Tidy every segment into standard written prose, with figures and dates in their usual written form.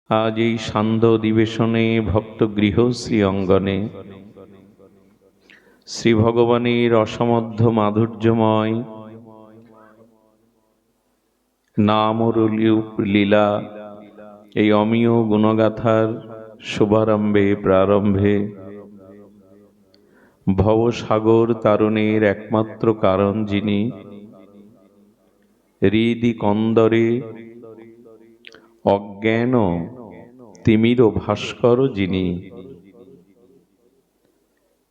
আজ এই সান্ধ্য অধিবেশনে ভক্তগৃহ শ্রী অঙ্গনে শ্রী ভগবানের অসমধ্য মাধুর্যময় নাম ও লীলা এই অমীয় গুণগাথার শুভারম্ভে প্রারম্ভে ভবসাগর তারণের একমাত্র কারণ যিনি, হৃদি কন্দরে অজ্ঞান তিমির ভাস্কর যিনি,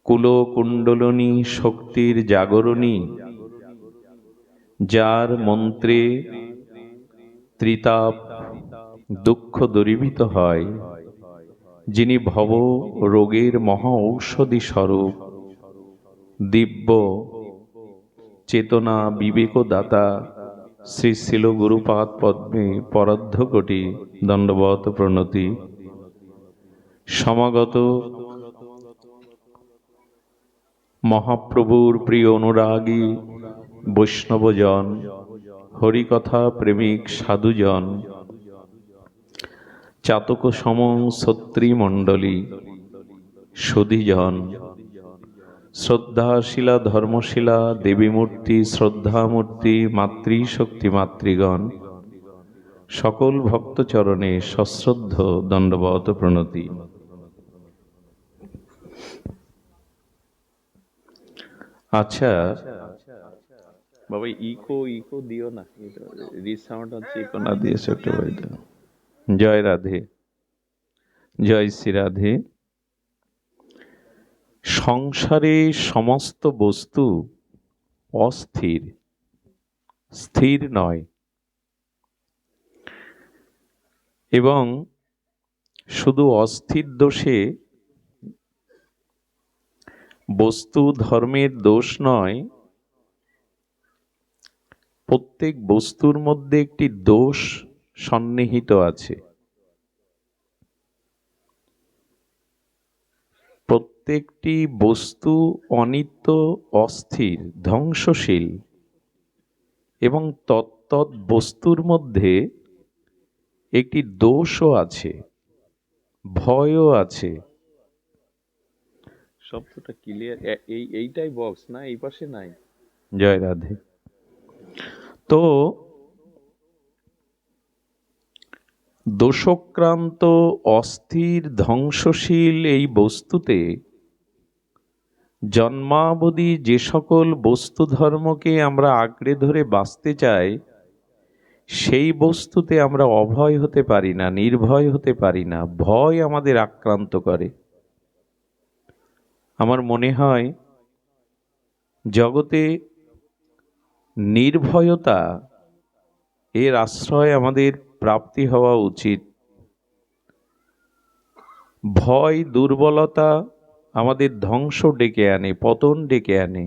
কুলকুণ্ডলিনী শক্তির জাগরণী, যার মন্ত্রে ত্রিতাপ দুঃখ দূরীভূত হয়, যিনি ভব রোগের মহা ঔষধি স্বরূপ, দিব্য চেতনা বিবেকদাতা শ্রী শিল গুরুপাদ পদ্মে পরার্ধ কোটি দণ্ডবত প্রণতি। সমাগত মহাপ্রভুর প্রিয় অনুরাগী বৈষ্ণবজন, হরিকথা প্রেমিক সাধুজন, চাতক সম ছত্রীমণ্ডলী, সুধীজন, শ্রদ্ধাশীলা ধর্মশীলা দেবীমূর্তি, শ্রদ্ধামূর্তি, মাতৃশক্তি মাতৃগণ, সকল ভক্তচরণে সশ্রদ্ধ দণ্ডবত প্রণতি। আচ্ছা বাবা, ইকো দিও না, রিসাউন্ড হচ্ছে, ইকো না দিয়ে ছোট বাড়িতে। জয় রাধে, জয় শ্রী রাধে। সংসারে সমস্ত বস্তু অস্থির, স্থির নয়, এবং শুধু অস্থির দোষে বস্তু ধর্মের দোষ নয়, প্রত্যেক বস্তুর মধ্যে একটি দোষ সন্নিহিত আছে। প্রত্যেকটি বস্তু অনিত্য, অস্থির, ধ্বংসশীল, এবং তত্তৎ বস্তুর মধ্যে একটি দোষও আছে, ভয়ও আছে। শব্দটা ক্লিয়ার? এইটাই বক্স না, এই পাশে নাই? জয় রাধে। তো দোষক্রান্ত, অস্থির, ধ্বংসশীল এই বস্তুতে জন্মাবধি যে সকল বস্তু ধর্মকে আমরা আঁকড়ে ধরে বাঁচতে চাই, সেই বস্তুতে আমরা অভয় হতে পারি না, নির্ভয় হতে পারি না। ভয় আমাদের আক্রান্ত করে। আমার মনে হয় জগতে নির্ভয়তা এর আশ্রয় আমাদের প্রাপ্তি হওয়া উচিত। ভয়, দুর্বলতা আমাদের ধ্বংস ডেকে আনে, পতন ডেকে আনে।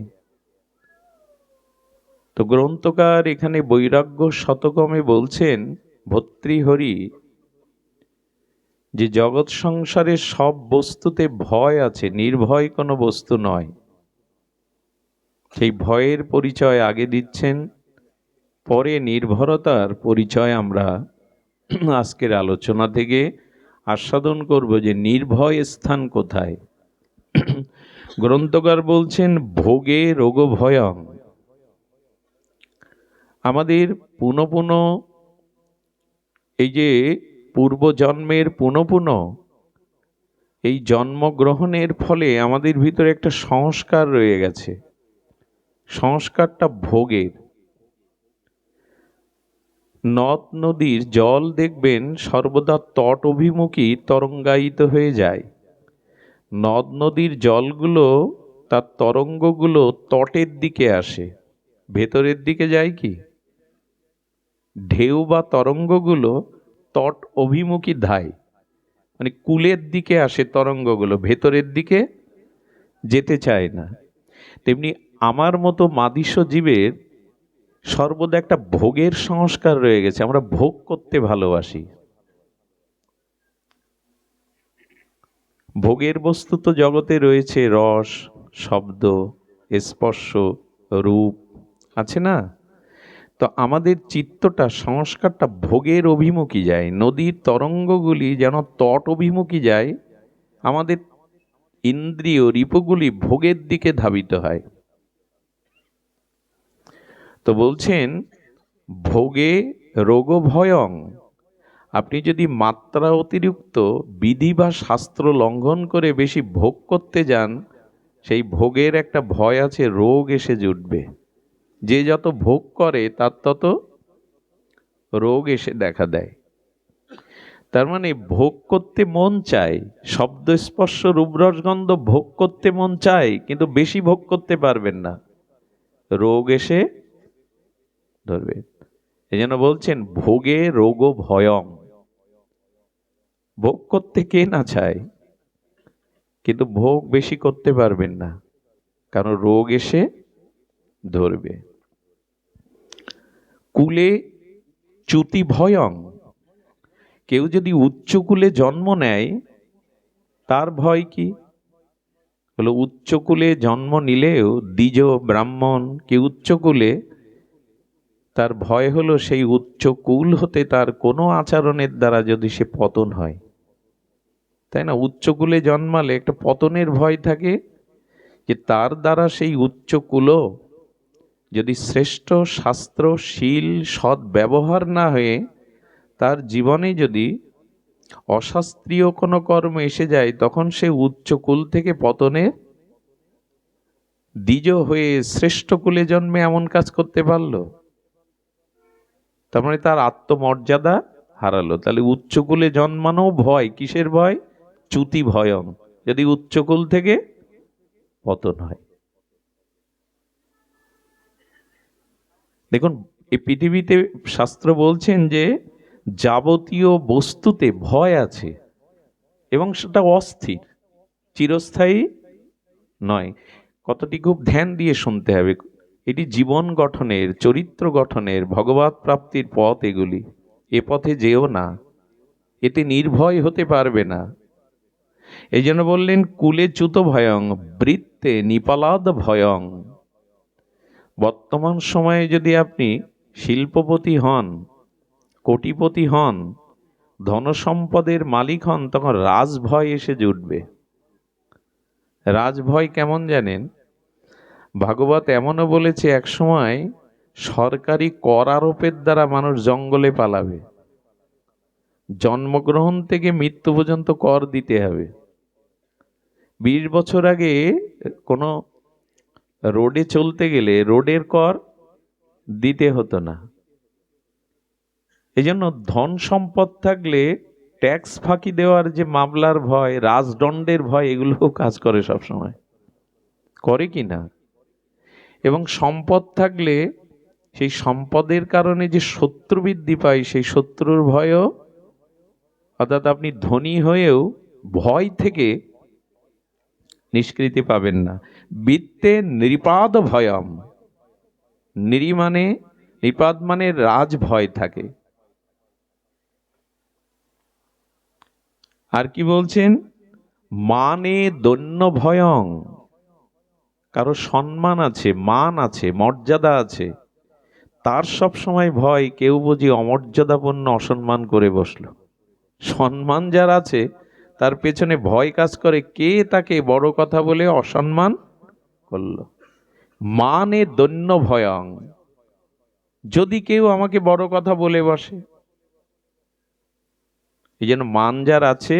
তো গ্রন্থকার এখানে বৈরাগ্য শতকমে বলছেন, ভর্তৃহরি, যে জগৎ সংসারের সব বস্তুতে ভয় আছে, নির্ভয় কোনো বস্তু নয়। সেই ভয়ের পরিচয় আগে দিচ্ছেন, পরে নির্ভরতার পরিচয় আমরা আজকের আলোচনা থেকে আস্বাদন করব যে নির্ভয় স্থান কোথায়। গ্রন্থকার বলছেন, ভোগে রোগ ভয়ং। আমাদের পুনঃ পুনঃ এই যে পূর্বজন্মের পুনঃ পুনঃ এই জন্মগ্রহণের ফলে আমাদের ভিতরে একটা সংস্কার রয়ে গেছে। সংস্কারটা ভোগের। নদ নদীর জল দেখবেন সর্বদা তট অভিমুখী তরঙ্গায়িত হয়ে যায়। নদ নদীর জলগুলো, তার তরঙ্গগুলো তটের দিকে আসে, ভেতরের দিকে যায় কি? ঢেউ বা তরঙ্গগুলো তট অভিমুখী ধায়, মানে কূলের দিকে আসে তরঙ্গগুলো, ভেতরের দিকে যেতে চায় না। তেমনি আমার মতো মাদিষ্য জীবের সর্বদা একটা ভোগের সংস্কার রয়ে গেছে। আমরা ভোগ করতে ভালোবাসি। ভোগের বস্তু তো জগতে রয়েছে, রস, শব্দ, স্পর্শ, রূপ আছে না? তো আমাদের চিত্তটা, সংস্কারটা ভোগের অভিমুখী যায়, নদীর তরঙ্গগুলি যেন তট অভিমুখী যায়, আমাদের ইন্দ্রিয় রিপুগুলি ভোগের দিকে ধাবিত হয়। তো বলছেন ভোগে রোগ ভয়ং, আপনি যদি মাত্রা অতিরিক্ত বিধি বা শাস্ত্র লঙ্ঘন করে বেশি ভোগ করতে যান, সেই ভোগের একটা ভয় আছে, রোগ এসে জুটবে। যে যত ভোগ করে তার তত রোগ এসে দেখা দেয়। তার মানে ভোগ করতে মন চায়, শব্দ স্পর্শ রূপরসগন্ধ ভোগ করতে মন চায়, কিন্তু বেশি ভোগ করতে পারবেন না, রোগ এসে ধরবে। এই জন্য বলছেন ভোগে রোগ ভয়ং। ভোগ করতে কে না চায়, কিন্তু ভোগ বেশি করতে পারবেন না, কারণ রোগ এসে ধরবে। কুলে চ্যুতি ভয়ং, কেউ যদি উচ্চ কুলে জন্ম নেয় তার ভয় কি? হলো উচ্চ কুলে জন্ম নিলেও দ্বিজ ব্রাহ্মণ কি উচ্চ কুলে, তার ভয় হলো সেই উচ্চ কুল হতে তার কোনো আচরণের দ্বারা যদি সে পতন হয়, তাই না? উচ্চ কুলে জন্মালে একটা পতনের ভয় থাকে, যে তার দ্বারা সেই উচ্চ কুলও যদি শ্রেষ্ঠ শাস্ত্র শীল সৎ ব্যবহার না হয়ে তার জীবনে যদি অশাস্ত্রীয় কোনো কর্ম এসে যায়, তখন সে উচ্চ কুল থেকে পতনে দ্বিজ হয়ে শ্রেষ্ঠ কুলে জন্মে এমন কাজ করতে পারলো, তার মানে তার আত্মমর্যাদা হারালো। তাহলে উচ্চকুলে জন্মানো ভয়, কিসের ভয়? চ্যুতি ভয়ং, যদি উচ্চকুল থেকে পতন হয়। দেখুন এই পৃথিবীতে শাস্ত্র বলছেন যে যাবতীয় বস্তুতে ভয় আছে এবং সেটা অস্থির, চিরস্থায়ী নয়। কতটি খুব ধ্যান দিয়ে শুনতে হবে। এটি জীবন গঠনের, চরিত্র গঠনের, ভগবৎ প্রাপ্তির পথ এগুলি। এ পথে যেও না, এতে নির্ভয় হতে পারবে না। এই জন্য বললেন কুলে চ্যুত ভয়ং বৃত্তে নিপালাদ ভয়ং। বর্তমান সময়ে যদি আপনি শিল্পপতি হন, কোটিপতি হন, ধনসম্পদের মালিক হন, তখন রাজভয় এসে জুটবে। রাজভয় কেমন জানেন? ভাগবত এমনও বলেছে এক সময় সরকারি কর আরোপের দ্বারা মানুষ জঙ্গলে পালাবে, জন্মগ্রহণ থেকে মৃত্যু পর্যন্ত কর দিতে হবে। 20 বছর আগে কোনো রোডে চলতে গেলে রোডের কর দিতে হতো না। এই জন্য ধন সম্পদ থাকলে ট্যাক্স ফাঁকি দেওয়ার যে মামলার ভয়, রাজদণ্ডের ভয়, এগুলোও কাজ করে সবসময়, করে কি না? এবং সম্পদ থাকলে সেই সম্পদের কারণে যে শত্রু বৃদ্ধি পায়, সেই শত্রুর ভয়ও, অর্থাৎ আপনি ধনী হয়েও ভয় থেকে নিষ্কৃতি পাবেন না। বৃত্তে নৃপাদ ভয়ম, নৃ মানে নৃপাদ মানে রাজ ভয় থাকে। আর কি বলছেন? মানে দৈন্য ভয়ং, কারো সম্মান আছে, মান আছে, মর্যাদা আছে, তার সব সময় ভয় কেউ বুঝি অমর্যাদাপূর্ণ অসম্মান করে বসলো। সম্মান যার আছে তার পেছনে ভয় কাজ করে, কে তাকে বড় কথা বলে অসম্মান করলো। মানে দৈন্য ভয়ং, যদি কেউ আমাকে বড় কথা বলে বসে। এই জন্য মান যার আছে,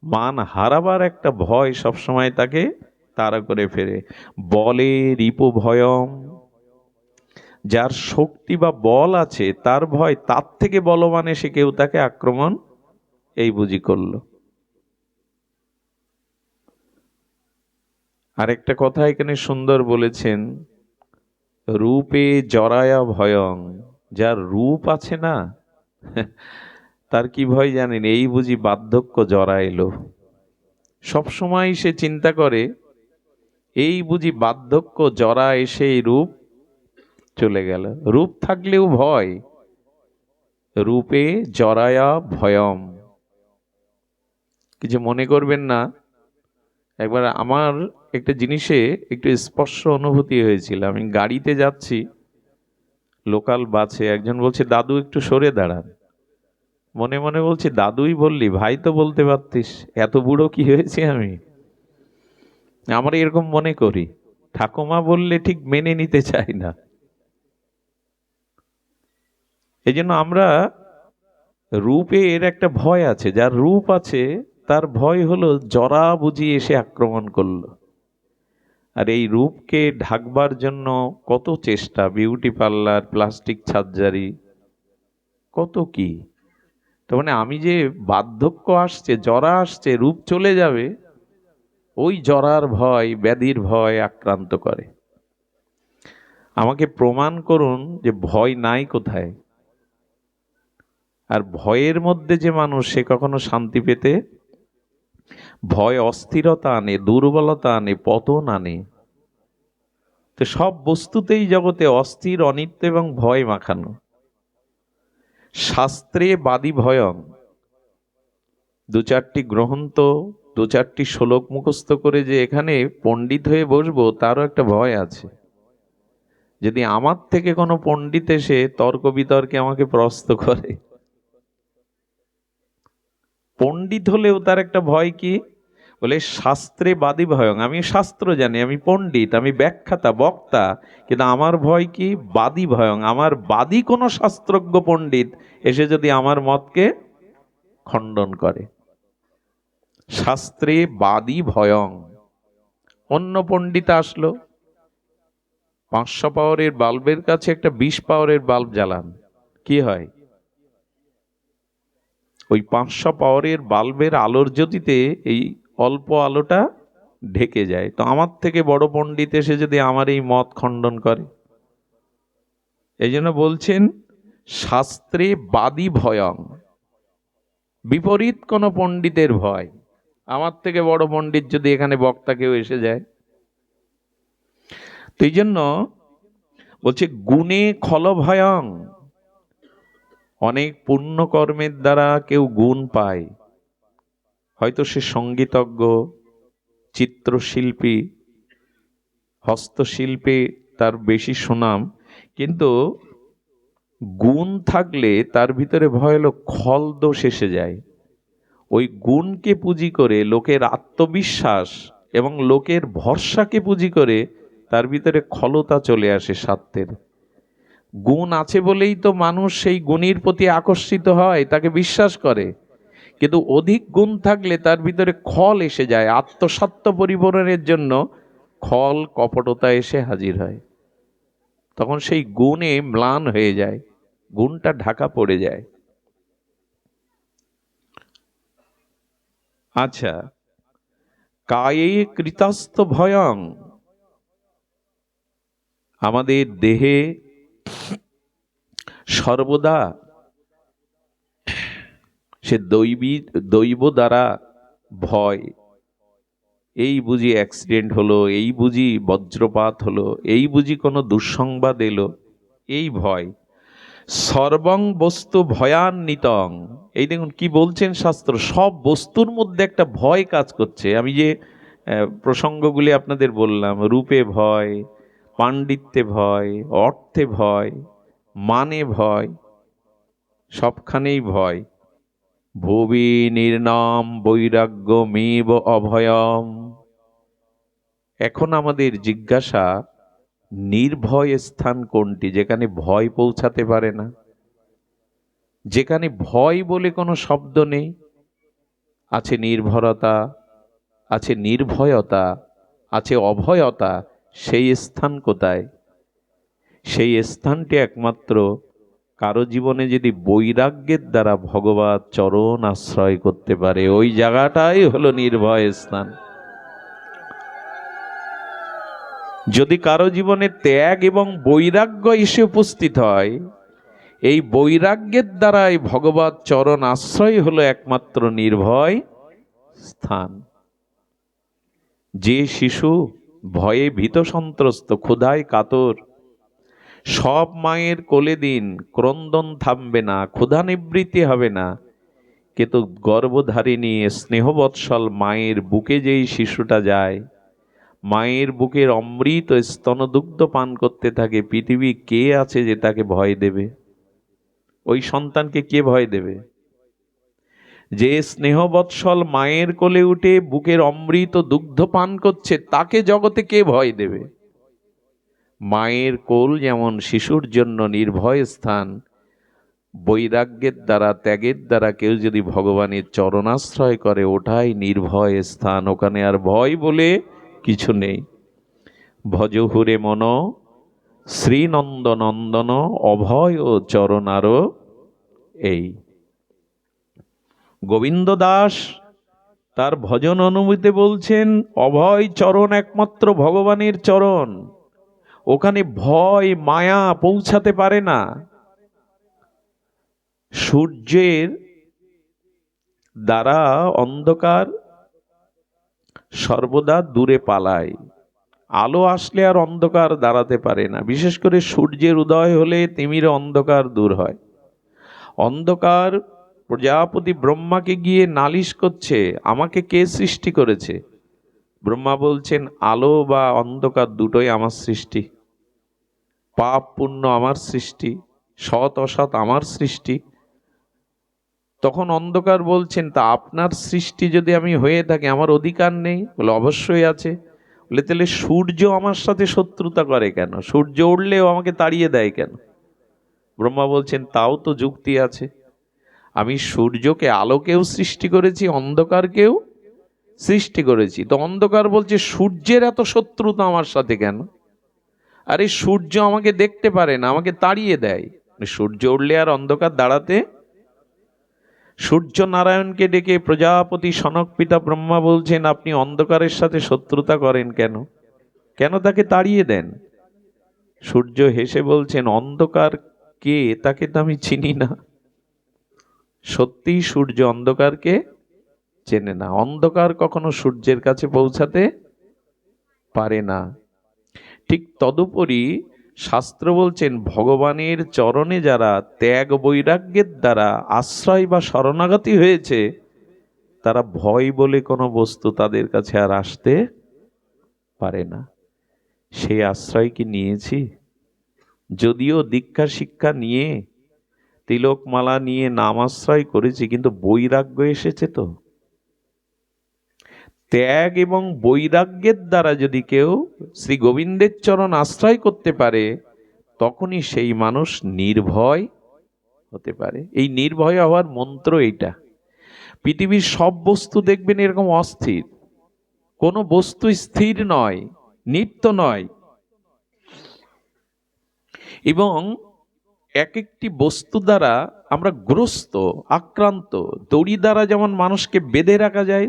মান হারাবার একটা ভয় সবসময় তাকে তাড়া করে ফেরে। বলে রিপু ভয়ং, যার শক্তি বা বল আছে তার ভয়, তার থেকে বলবান এসে কেউ তাকে আক্রমণ এই বুঝি করলো। আরেকটা কথা এখানে সুন্দর বলেছেন, রূপে জরায়া ভয়ং, যার রূপ আছে না তার কি ভয় জানেন? এই বুঝি বার্ধক্য জরা এলো। সবসময় সে চিন্তা করে এই বুঝি বার্ধক্য জরা এসে এই রূপ চলে গেল। রূপ থাকলেও ভয়, রূপে জরায়া ভয়ম। কিছু মনে করবেন না, একবার আমার একটা জিনিসে একটু স্পর্শ অনুভূতি হয়েছিল। আমি গাড়িতে যাচ্ছি, লোকাল বাসে একজন বলছে, দাদু একটু সরে দাঁড়ান। মনে মনে বলছি, দাদুই বললি, ভাই তো বলতে পারতিস, এত বুড়ো কি হয়েছে আমি? আমরা এরকম মনে করি, ঠাকুমা বললে ঠিক মেনে নিতে চাই না। এই জন্য আমরা রূপে এর একটা ভয় আছে, যার রূপ আছে তার ভয় হলো জরা বুঝি এসে আক্রমণ করলো। আর এই রূপকে ঢাকবার জন্য কত চেষ্টা, বিউটি পার্লার, প্লাস্টিক সার্জারি, কত কি। তো মানে আমি যে বার্ধক্য আসছে, জরা আসছে, রূপ চলে যাবে, ওই জরার ভয়, ব্যাধির ভয় আক্রান্ত করে। আমাকে প্রমাণ করুন যে ভয় নাই কোথায়। আর ভয়ের মধ্যে যে মানুষ, সে কখনো শান্তি পেতে, ভয় অস্থিরতা আনে, দুর্বলতা আনে, পতন আনে। তো সব বস্তুতেই জগতে অস্থির, অনিত্য এবং ভয় মাখানো। শাস্ত্রে বাদী ভয়ং, দু চারটি গ্রন্থ, দু চারটি শ্লোক মুখস্থ করে যে এখানে পণ্ডিত হয়ে বসবো, তারও একটা ভয় আছে। যদি আমার থেকে কোনো পণ্ডিত এসে তর্ক বিতর্কে আমাকে প্রশ্ন করে, পণ্ডিত হলেও তার একটা ভয় কি, বলে শাস্ত্রে বাদী ভয়ং, আমি শাস্ত্র জানি, আমি পণ্ডিত, আমি ব্যাখ্যাতা, বক্তা, কিন্তু আমার ভয় কি, বাদী ভয়ং, আমার বাদী কোনো শাস্ত্রজ্ঞ পণ্ডিত এসে যদি আমার মতকে খণ্ডন করে। শাস্ত্রে বাদী ভয়ং। অন্য পণ্ডিত আসলো, 500 পাওয়ারের বাল্বের কাছে একটা 20 পাওয়ারের বাল্ব জ্বালান, কি হয়? ওই 500 পাওয়ারের বাল্বের আলোর জ্যোতিতে এই অল্প আলোটা ঢেকে যায়। তো আমার থেকে বড় পণ্ডিত এসে যদি আমার এই মত খণ্ডন করে, এই জন্য বলছেন শাস্ত্রে বাদী ভয়ং, বিপরীত কোন পণ্ডিতের ভয়। আমার থেকে বড় পণ্ডিত যদি এখানে বক্তা কেউ এসে যায়, তো এই জন্য বলছে গুণে খল ভয়ং। অনেক পুণ্য কর্মের দ্বারা কেউ গুণ পায়, হয়তো সে সঙ্গীতজ্ঞ, চিত্রশিল্পী, হস্তশিল্পে তার বেশি সুনাম, কিন্তু গুণ থাকলে তার ভিতরে ভয় হলো খল দোষ এসে যায়। ওই গুণকে পুঁজি করে, লোকের আত্মবিশ্বাস এবং লোকের ভরসাকে পুঁজি করে তার ভিতরে খলতা চলে আসে স্বার্থের। গুণ আছে বলেই তো মানুষ সেই গুণীর প্রতি আকর্ষিত হয়, তাকে বিশ্বাস করে। কিন্তু অধিক গুণ থাকলে তার ভিতরে খল এসে যায়, আত্মসত্ত্ব পরিপূরণের জন্য খল, কপটতা এসে হাজির হয়। তখন সেই গুণে ম্লান হয়ে যায়, গুণটা ঢাকা পড়ে যায়। আচ্ছা, কায়ে কৃতাস্ত ভয়ং, আমাদের দেহে সর্বদা সে দৈব দ্বারা ভয়। এই বুঝি অ্যাক্সিডেন্ট হলো, এই বুঝি বজ্রপাত হলো, এই বুঝি কোনো দুঃসংবাদ এলো, এই ভয়। সর্বং বস্তু ভয়ান্বিতং, এই দেখুন কি বলছেন শাস্ত্র, সব বস্তুর মধ্যে একটা ভয় কাজ করছে। আমি যে প্রসঙ্গগুলি আপনাদের বললাম, রূপে ভয়, পাণ্ডিত্যে ভয়, অর্থে ভয়, মানে ভয়, সবখানেই ভয়। ভুবি নির্নাম বৈরাগ্যমেব অভয়ম। এখন আমাদের জিজ্ঞাসা, নির্ভয় স্থান কোনটি, যেখানে ভয় পৌঁছাতে পারে না, যেখানে ভয় বলে কোনো শব্দ নেই। আছে নির্ভরতা, আছে নির্ভয়তা, আছে অভয়তা, সেই স্থান কোথায়? সেই স্থানটি একমাত্র কারো জীবনে যদি বৈরাগ্যের দ্বারা ভগবত চরণ আশ্রয় করতে পারে, ওই জায়গাটাই হলো নির্ভয় স্থান। যদি কারো জীবনে ত্যাগ এবং বৈরাগ্য এসে উপস্থিত হয়, এই বৈরাগ্যের দ্বারাই ভগবত চরণ আশ্রয় হলো একমাত্র নির্ভয় স্থান। যে শিশু ভয়ে ভীত সন্ত্রস্ত, ক্ষুধায় কাতর, সব মায়ের কোলে দিন, ক্রন্দন থামবে না, ক্ষুধা নিবৃত্তি হবে না, কিন্তু গর্ভধারিণী স্নেহবৎসল মায়ের বুকে যেই শিশুটা যায়, মায়ের বুকের অমৃত স্তনদুগ্ধ পান করতে থাকে, পৃথিবী কে আছে যে তাকে ভয় দেবে? ওই সন্তানকে কে ভয় দেবে? যে স্নেহবৎসল মায়ের কোলে উঠে বুকের অমৃত দুগ্ধ পান করছে, তাকে জগতে কে ভয় দেবে? মায়ের কোল যেমন শিশুর জন্য নির্ভয় স্থান, বৈরাগ্যের দ্বারা, ত্যাগের দ্বারা কেউ যদি ভগবানের চরণাশ্রয় করে, ওটাই নির্ভয় স্থান। ওখানে আর ভয় বলে কিছু নেই। ভজহুরে মন শ্রীনন্দ নন্দন অভয় ও চরণার। এই গোবিন্দ দাস তার ভজন অনুভূতি বলছেন, অভয় চরণ একমাত্র ভগবানের চরণ, ওখানে ভয় মায়া পৌঁছাতে পারে না। সূর্যের দ্বারা অন্ধকার সর্বদা দূরে পালায়, আলো আসলে আর অন্ধকার দাঁড়াতে পারে না। বিশেষ করে সূর্যের উদয় হলে তিমির অন্ধকার দূর হয়। অন্ধকার প্রজাপতি ব্রহ্মাকে গিয়ে নালিশ করছে, আমাকে কে সৃষ্টি করেছে? ব্রহ্মা বলছেন, আলো বা অন্ধকার দুটোই আমার সৃষ্টি, পাপ পুণ্য আমার সৃষ্টি, সৎ অসৎ আমার সৃষ্টি। তখন অন্ধকার বলছেন, তা আপনার সৃষ্টি যদি আমি হয়ে থাকি, আমার অধিকার নেই? বলে, অবশ্যই আছে। বলে, তাহলে সূর্য আমার সাথে শত্রুতা করে কেন? সূর্য উঠলেও আমাকে তাড়িয়ে দেয় কেন? ব্রহ্মা বলছেন, তাও তো যুক্তি আছে। আমি সূর্যকে, আলোকেও সৃষ্টি করেছি, অন্ধকারকেও সৃষ্টি করেছি। তো অন্ধকার বলছে, সূর্যের এত শত্রুতা আমার সাথে কেন? আরে সূর্য আমাকে দেখতে পারে না, আমাকে তাড়িয়ে দেয়। সূর্য উঠলে আর অন্ধকার দাঁড়াতে? সূর্য নারায়ণকে ডেকে প্রজাপতি সনক পিতা ব্রহ্মা বলছেন, আপনি অন্ধকারের সাথে শত্রুতা করেন কেন? কেন তাকে তাড়িয়ে দেন? সূর্য হেসে বলছেন, অন্ধকার কে তাকে তো আমি চিনি না। সত্যিই সূর্য অন্ধকারকে চেনে না। অন্ধকার কখনো সূর্যের কাছে পৌঁছাতে পারে না। ঠিক তদুপরি শাস্ত্র বলছেন, ভগবানের চরণে যারা ত্যাগ বৈরাগ্যের দ্বারা আশ্রয় বা শরণাগতি হয়েছে, তারা ভয় বলে কোনো বস্তু তাদের কাছে আর আসতে পারে না। সেই আশ্রয় কি নিয়েছি? যদিও দীক্ষা শিক্ষা নিয়ে, তিলকমালা নিয়ে নাম আশ্রয় করেছি, কিন্তু বৈরাগ্য এসেছে তো। ত্যাগ এবং বৈরাগ্যের দ্বারা যদি কেউ শ্রী গোবিন্দের চরণ আশ্রয় করতে পারে, তখনই সেই মানুষ নির্ভয় হতে পারে। এই নির্ভয় হওয়ার মন্ত্র এইটা। পৃথিবীর সব বস্তু দেখবেন এরকম অস্থির, কোনো বস্তু স্থির নয়, নিত্য নয়। এবং এক একটি বস্তু দ্বারা আমরা গ্রস্ত, আক্রান্ত। দড়ি দ্বারা যেমন মানুষকে বেঁধে রাখা যায়,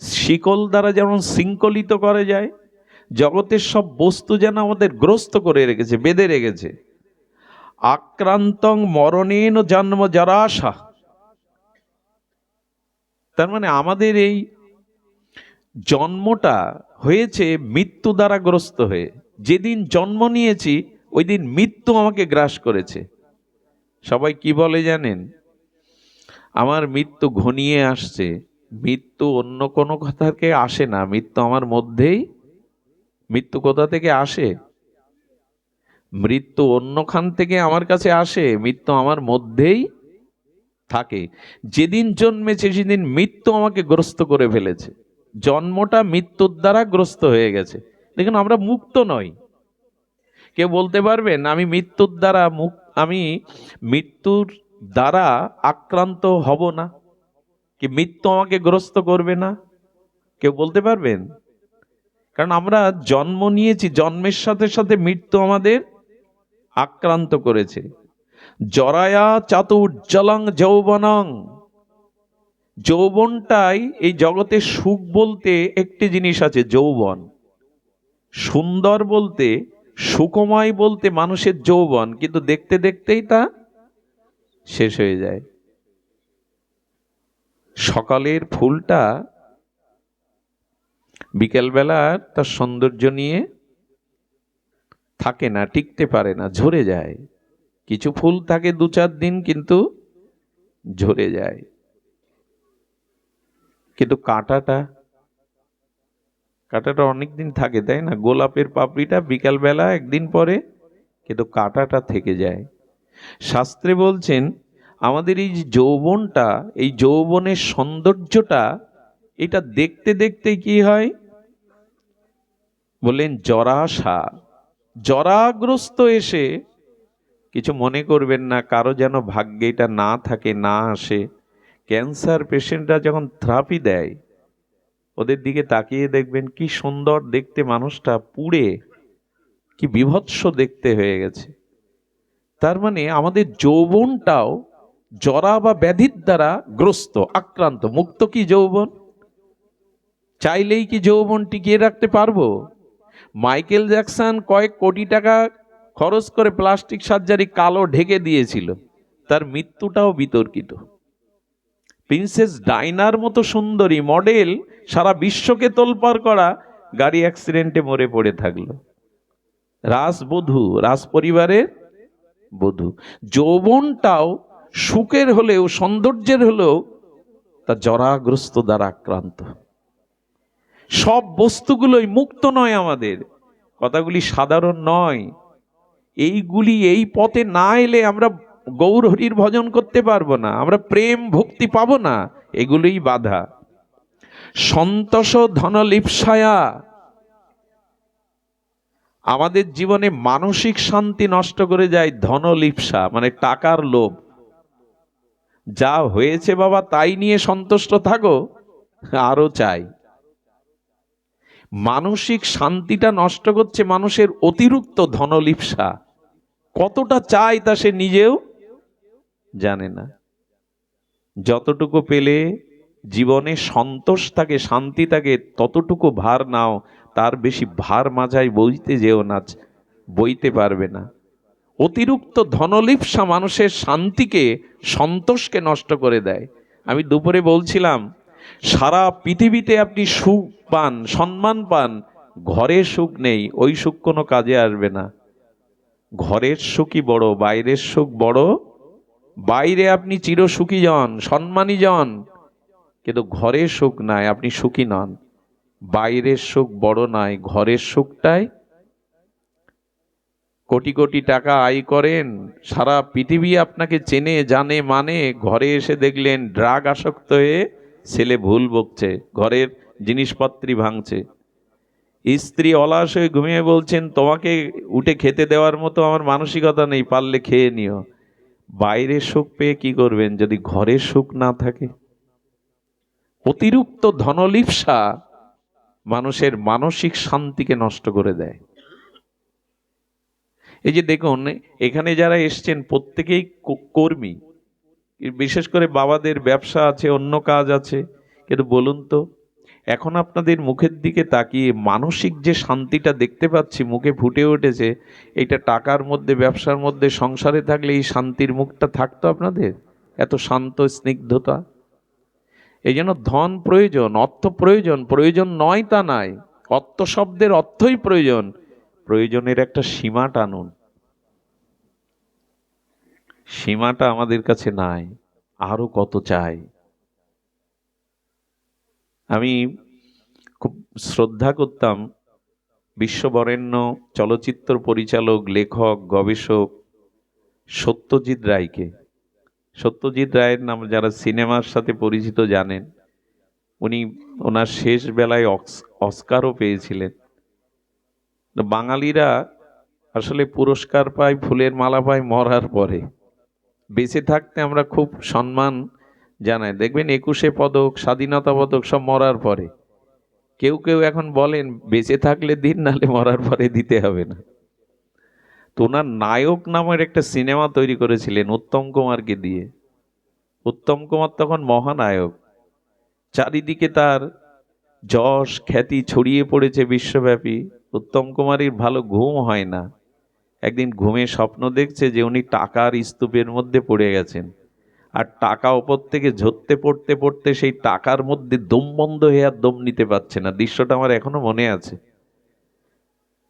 শিকল দ্বারা যেমন শৃঙ্খলিত করা যায়, জগতের সব বস্তু যেন আমাদের গ্রস্ত করে রেখেছে, বেঁধে রেখেছে। আক্রান্তং মরণেন জন্ম জরাশা। তার মানে আমাদের এই জন্মটা হয়েছে মৃত্যু দ্বারা গ্রস্ত হয়ে। যেদিন জন্ম নিয়েছি ওই দিন মৃত্যু আমাকে গ্রাস করেছে। সবাই কি বলে জানেন? আমার মৃত্যু ঘনিয়ে আসছে। মৃত্যু অন্য কোনো কথা থেকে আসে না, মৃত্যু আমার মধ্যেই। মৃত্যু কোথা থেকে আসে? মৃত্যু অন্যখান থেকে আমার কাছে আসে? মৃত্যু আমার মধ্যেই থাকে। যেদিন জন্মেছে সেদিন মৃত্যু আমাকে গ্রস্ত করে ফেলেছে। জন্মটা মৃত্যুর দ্বারা গ্রস্ত হয়ে গেছে। দেখুন, আমরা মুক্ত নই। কেউ বলতে পারবেন আমি মৃত্যুর দ্বারা আমি মৃত্যুর দ্বারা আক্রান্ত হব না, কি মৃত্যু আমাকে গ্রস্ত করবে না? কেউ বলতে পারবেন? কারণ আমরা জন্ম নিয়েছি, জন্মের সাথে সাথে মৃত্যু আমাদের আক্রান্ত করেছে। জরায়া চাতুর্জলং যৌবনং। যৌবনটাই এই জগতে সুখ বলতে একটি জিনিস আছে, যৌবন। সুন্দর বলতে, সুখময় বলতে মানুষের যৌবন, কিন্তু দেখতে দেখতেই তা শেষ হয়ে যায়। সকালের ফুলটা বিকেলবেলা তার সৌন্দর্য নিয়ে থাকে না, টিকতে পারে না, ঝরে যায়। কিছু ফুল থাকে 2-4 দিন, কিন্তু ঝরে যায়। কিন্তু কাঁটাটা কাঁটাটা অনেকদিন থাকে, তাই না? গোলাপের পাপড়িটা বিকালবেলা একদিন পরে, কিন্তু কাঁটাটা থেকে যায়। শাস্ত্রে বলছেন আমাদের এই যে যৌবনটা, এই যৌবনের সৌন্দর্যটা, এটা দেখতে দেখতে কি হয় বললেন জরাশা, জরাগ্রস্ত এসে, কিছু মনে করবেন না, কারো যেন ভাগ্যে এটা না থাকে, না আসে। ক্যান্সার পেশেন্টরা যখন থেরাপি দেয়, ওদের দিকে তাকিয়ে দেখবেন কি সুন্দর দেখতে, মানুষটা পুড়ে কি বিভৎস দেখতে হয়ে গেছে। তার মানে আমাদের যৌবনটাও জরা বা ব্যাধির দ্বারা গ্রস্ত, আক্রান্ত। মুক্ত কি যৌবন? চাইলেই কি যৌবন টিকিয়ে রাখতে পারবো? মাইকেল জ্যাকসন কয়েক কোটি টাকা খরচ করে প্লাস্টিক সার্জারি কালো ঢেকে দিয়েছিল, তার মৃত্যুটাও বিতর্কিত। প্রিন্সেস ডাইনার মতো সুন্দরী মডেল, সারা বিশ্বকে তোলপাড় করা, গাড়ি অ্যাক্সিডেন্টে মরে পড়ে থাকলো। রাজবধূ, রাজ পরিবারের বধূ। যৌবনটাও সুখের হলেও, সৌন্দর্যের হলেও, তা জরাগ্রস্ত দ্বারা আক্রান্ত। সব বস্তুগুলোই মুক্ত নয়, আমাদের কথাগুলি সাধারণ নয়। এইগুলি এই পথে না এলে আমরা গৌর হরির ভজন করতে পারবো না, আমরা প্রেম ভক্তি পাবো না। এগুলোই বাধা। সন্তোষ ধনলিপ্সায়া, আমাদের জীবনে মানসিক শান্তি নষ্ট করে যায় ধনলিপ্সা, মানে টাকার লোভ। যা হয়েছে বাবা তাই নিয়ে সন্তুষ্ট থাকো, আরো চাই। মানসিক শান্তিটা নষ্ট করছে মানুষের অতিরিক্ত ধনলিপ্সা। কতটা চাই তা সে নিজেও জানে না। যতটুকু পেলে জীবনে সন্তোষ থাকে, শান্তি থাকে, ততটুকু ভার নাও, তার বেশি ভার মাঝায় বইতে যেও না, বইতে পারবে না। অতিরিক্ত ধনলিপ্সা মানুষের শান্তিকে, সন্তোষকে নষ্ট করে দেয়। আমি দুপুরে বলছিলাম, সারা পৃথিবীতে আপনি সুখ পান, সম্মান পান, ঘরে সুখ নেই, ওই সুখ কোনো কাজে আসবে না। ঘরের সুখই বড়, বাইরের সুখ বড়। বাইরে আপনি চিরসুখী জন, সম্মানী জন, কিন্তু ঘরে সুখ নাই, আপনি সুখী নন। বাইরের সুখ বড় নয়, ঘরের সুখটাই। কোটি কোটি টাকা আয় করেন, সারা পৃথিবী আপনাকে চেনে জানে মানে, ঘরে এসে দেখলেন ড্রাগ আসক্ত হয়ে ছেলে ভুল বকছে, ঘরের জিনিসপত্রই ভাঙছে। স্ত্রী অলস হয়ে ঘুমিয়ে বলছেন তোমাকে উঠে খেতে দেওয়ার মতো আমার মানসিকতা নেই, পারলে খেয়ে নিও। বাইরের সুখ পেয়ে কি করবেন যদি ঘরের সুখ না থাকে? অতিরিক্ত ধনলিপ্সা মানুষের মানসিক শান্তিকে নষ্ট করে দেয়। এই যে দেখুন, এখানে যারা এসছেন প্রত্যেকেই কর্মী, বিশেষ করে বাবাদের ব্যবসা আছে, অন্য কাজ আছে, কিন্তু বলুন তো, এখন আপনাদের মুখের দিকে তাকিয়ে মানসিক যে শান্তিটা দেখতে পাচ্ছি মুখে ফুটে উঠেছে, এইটা টাকার মধ্যে, ব্যবসার মধ্যে, সংসারে থাকলে এই শান্তির মুখটা থাকতো আপনাদের? এত শান্ত স্নিগ্ধতা। এই জন্য ধন প্রয়োজন, অর্থ প্রয়োজন, প্রয়োজন নয় তা নাই, অর্থ শব্দের অর্থই প্রয়োজন। প্রয়োজনের একটা সীমা টানুন, সীমাটা আমাদের কাছে নাই, আরো কত চাই। আমি খুব শ্রদ্ধা করতাম বিশ্ববরেণ্য চলচ্চিত্র পরিচালক, লেখক, গবেষক সত্যজিৎ রায়কে। সত্যজিৎ রায়ের নাম যারা সিনেমার সাথে পরিচিত জানেন। উনি ওনার শেষ বেলায় অস্কারও পেয়েছিলেন। বাঙালিরা আসলে পুরস্কার পায়, ফুলের মালা পায় মরার পরে। বেঁচে থাকতে আমরা খুব সম্মান জানাই, দেখবেন 21শে পদক, স্বাধীনতা পদক সব মরার পরে। কেউ কেউ এখন বলেন বেঁচে থাকলে দিন, নাহলে মরার পরে দিতে হবে না। তো ওনার নায়ক নামের একটা সিনেমা তৈরি করেছিলেন উত্তম কুমারকে দিয়ে। উত্তম কুমার তখন মহানায়ক, চারিদিকে তার যশ খ্যাতি ছড়িয়ে পড়েছে বিশ্বব্যাপী। উত্তম কুমারের ভালো ঘুম হয় না। একদিন ঘুমে স্বপ্ন দেখছে যে উনি টাকার স্তূপের মধ্যে পড়ে গেছেন, আর টাকা ওপর থেকে ঝরতে পড়তে পড়তে সেই টাকার মধ্যে দম বন্ধ হয়ে আর দম নিতে পারছে না। দৃশ্যটা আমার এখনো মনে আছে।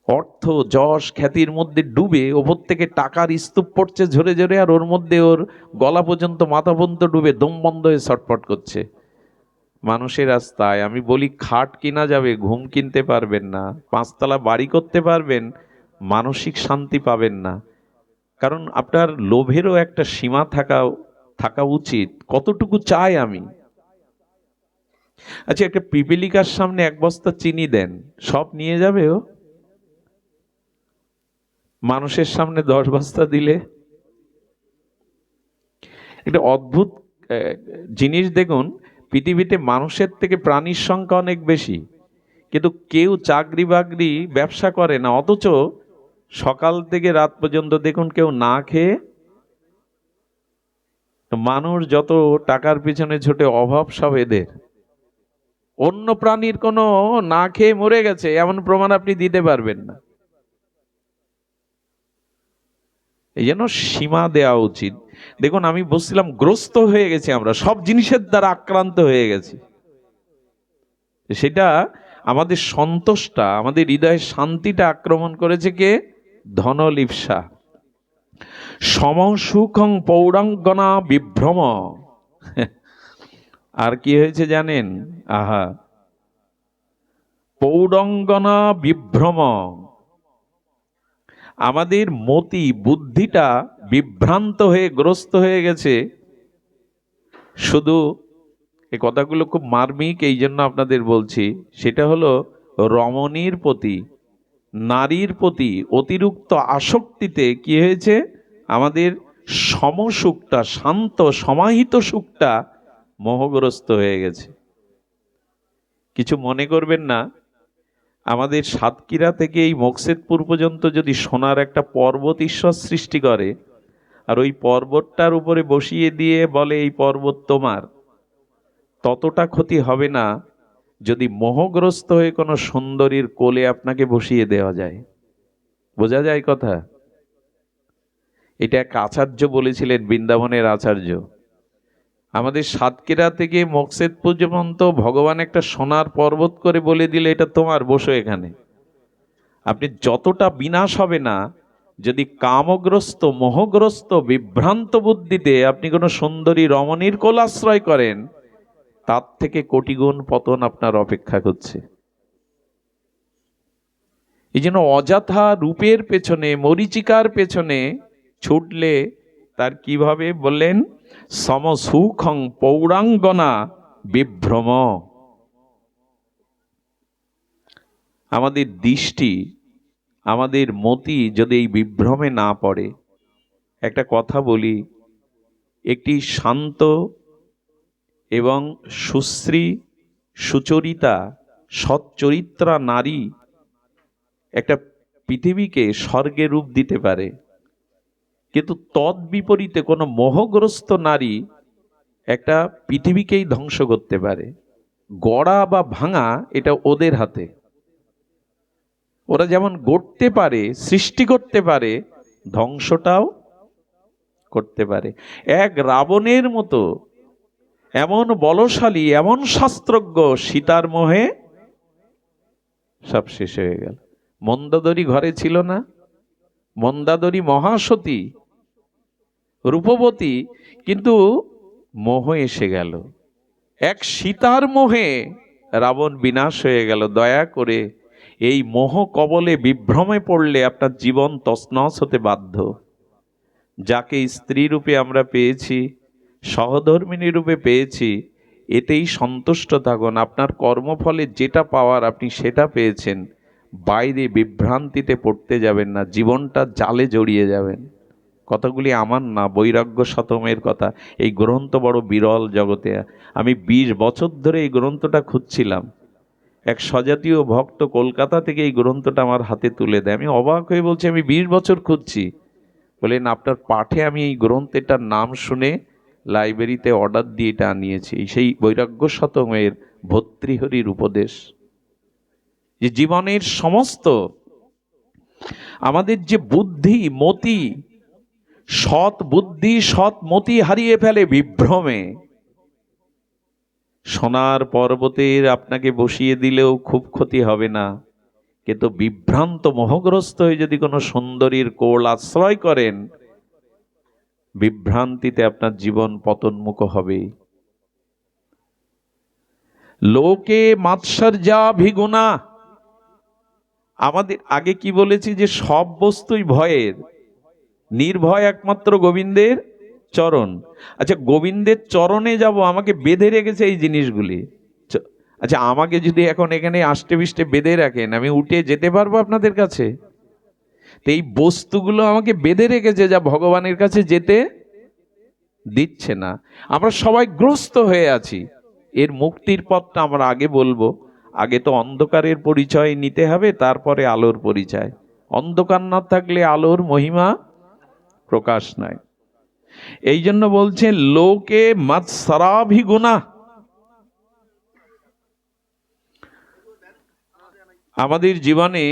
অর্থ যশ খ্যাতির মধ্যে ডুবে ওপর থেকে টাকার স্তূপ পড়ছে ঝরে ঝরে, আর ওর মধ্যে ওর গলা পর্যন্ত, মাথা পর্যন্ত ডুবে দম বন্ধ হয়ে ছটফট করছে। মানুষের রাস্তায়। আমি বলি খাট কিনা যাবে, ঘুম কিনতে পারবেন না, 5 তলা বাড়ি করতে পারবেন, মানসিক শান্তি পাবেন না। কারণ আপনার লোভেরও একটা সীমা থাকা থাকা উচিত। কতটুকু চাই আমি? আচ্ছা, একটা পিপীলিকার সামনে 1 বস্তা চিনি দেন, সব নিয়ে যাবে ও? মানুষের সামনে 10 বস্তা দিলে? একটা অদ্ভুত জিনিস দেখুন, পৃথিবীতে মানুষের থেকে প্রাণীর সংখ্যা অনেক বেশি, কিন্তু কেউ চাকরি বাকরি ব্যবসা করে না, অথচ সকাল থেকে রাত পর্যন্ত দেখুন কেউ না খেয়ে। মানুষ যত টাকার পিছনে ছোটে, অভাব সব এদের। অন্য প্রাণীর কোনো না খেয়ে মরে গেছে এমন প্রমাণ আপনি দিতে পারবেন না। এই জন্য সীমা দেওয়া উচিত। দেখুন, আমি বলছিলাম গ্রস্ত হয়ে গেছি, আমরা সব জিনিসের দ্বারা আক্রান্ত হয়ে গেছি। সেটা আমাদের সন্তোষটা, আমাদের হৃদয়ের শান্তিটা আক্রমণ করেছে কে? ধনলিপ্সা। সমসুখং পৌরাঙ্গনা বিভ্রম। আর কি হয়েছে জানেন? আহা, পৌরঙ্গনা বিভ্রম। আমাদের মতি বুদ্ধিটা বিভ্রান্ত হয়ে গ্রস্ত হয়ে গেছে। শুধু এই কথাগুলো খুব মার্মিক, এই জন্য আপনাদের বলছি। সেটা হলো রমণীর প্রতি, নারীর প্রতি অতিরিক্ত আসক্তিতে কি হয়েছে? আমাদের সমসুখটা, শান্ত সমাহিত সুখটা মোহগ্রস্ত হয়ে গেছে। কিছু মনে করবেন না, আমাদের সাতক্ষীরা থেকে এই মকসেদপুর পর্যন্ত যদি সোনার একটা পর্বত ঈশ্বর সৃষ্টি করে, আর ওই পর্বতটার উপরে বসিয়ে দিয়ে বলে এই পর্বত তোমার, ততটা ক্ষতি হবে না যদি মোহগ্রস্ত হয়ে কোনো সুন্দরীর কোলে আপনাকে বসিয়ে দেওয়া যায়। বোঝা যায় কথা? এটা এক আচার্য বলেছিলেন, বৃন্দাবনের আচার্য। আমাদের সাতক্ষীরা থেকে মকসেদপুর পর্যন্ত ভগবান একটা সোনার পর্বত করে বলে দিলে এটা তোমার, বসো এখানে। আপনি যতটা বিনাশ হবে না যদি কামগ্রস্ত, মোহগ্রস্ত, বিভ্রান্ত বুদ্ধিতে আপনি কোনো সুন্দরী রমণীর কোল আশ্রয় করেন, তার থেকে কোটি গুণ পতন আপনার অপেক্ষা করছে। এই জন্য অযথা রূপের পেছনে, মরীচিকার পেছনে ছুটলে তার কিভাবে বললেন? সমসুখং পৌরাঙ্গনা বিভ্রম। আমাদের দৃষ্টি, আমাদের মতি যদি এই বিভ্রমে না পড়ে। একটা কথা বলি, একটি শান্ত এবং সুশ্রী, সুচরিতা, সচ্চরিত্রা নারী একটা পৃথিবীকে স্বর্গে রূপ দিতে পারে, কিন্তু তৎবিপরীতে কোনো মোহগ্রস্ত নারী একটা পৃথিবীকেই ধ্বংস করতে পারে। গড়া বা ভাঙা এটা ওদের হাতে। ওরা যেমন গড়তে পারে, সৃষ্টি করতে পারে, ধ্বংসটাও করতে পারে। এক রাবণের মতো এমন বলশালী, এমন শাস্ত্রজ্ঞ, সীতার মোহে সব শেষ হয়ে গেল। মন্দাদরী ঘরে ছিল না? মন্দাদরী মহাসতী, রূপবতী, কিন্তু মোহ এসে গেল। এক সীতার মোহে রাবণ বিনাশ হয়ে গেল। দয়া করে এই মোহ কবলে বিভ্রমে পড়লে আপনার জীবন তছনছ হতে বাধ্য। যাকে স্ত্রী রূপে আমরা পেয়েছি, সহধর্মিণী রূপে পেয়েছি, এতেই সন্তুষ্ট থাকুন। আপনার কর্মফলে যেটা পাওয়ার আপনি সেটা পেয়েছেন, বাইরে বিভ্রান্তিতে পড়তে যাবেন না, জীবনটা জালে জড়িয়ে যাবেন। কথাগুলি আমার না, বৈরাগ্য শতমের কথা। এই গ্রন্থ বড় বিরল জগতে। আমি 20 বছর ধরে এই গ্রন্থটা খুঁজছিলাম। এক স্বজাতীয় ভক্ত কলকাতা থেকে এই গ্রন্থটা আমার হাতে তুলে দেয়। আমি অবাক হয়ে বলছি, আমি 20 বছর খুঁজছি। বলেন, আপনার পাঠে আমি এই গ্রন্থেটার নাম শুনে লাইব্রেরিতে অর্ডার দিয়ে এটা আনিয়েছি। সেই বৈরাগ্য শতমের ভর্তৃহরির উপদেশ, যে জীবনের সমস্ত আমাদের যে বুদ্ধি মতি, সৎ বুদ্ধি সৎ মতি হারিয়ে ফেলে বিভ্রমে। সোনার পর্বতের আপনাকে বসিয়ে দিলেও খুব ক্ষতি হবে না, কিন্তু বিভ্রান্ত মোহগ্রস্ত হয়ে যদি কোনো সুন্দরীর কোল আশ্রয় করেন, বিভ্রান্তিতে আপনার জীবন পতনমুখ হবে। লোকে মাৎসর্যাভিগুণা। আমাদের আগে কি বলেছি যে সব বস্তুই ভয়ের, নির্ভয় একমাত্র গোবিন্দের চরণ। আচ্ছা, গোবিন্দের চরণে যাব, আমাকে বেঁধে রেখেছে এই জিনিসগুলি। আচ্ছা, আমাকে যদি এখন এখানে আষ্টে পৃষ্ঠে বেঁধে রাখেন, আমি উঠে যেতে পারবো আপনাদের কাছে? তো এই বস্তুগুলো আমাকে বেঁধে রেখেছে, যা ভগবানের কাছে যেতে দিচ্ছে না। আমরা সবাই গ্রস্ত হয়ে আছি। এর মুক্তির পথটা আমরা আগে বলবো। আগে তো অন্ধকারের পরিচয় নিতে হবে, তারপরে আলোর পরিচয়। অন্ধকার না থাকলে আলোর মহিমা প্রকাশ নাই। এই জন্য বলছে লোকে মাৎসরাভিগুণা। আমাদের জীবনে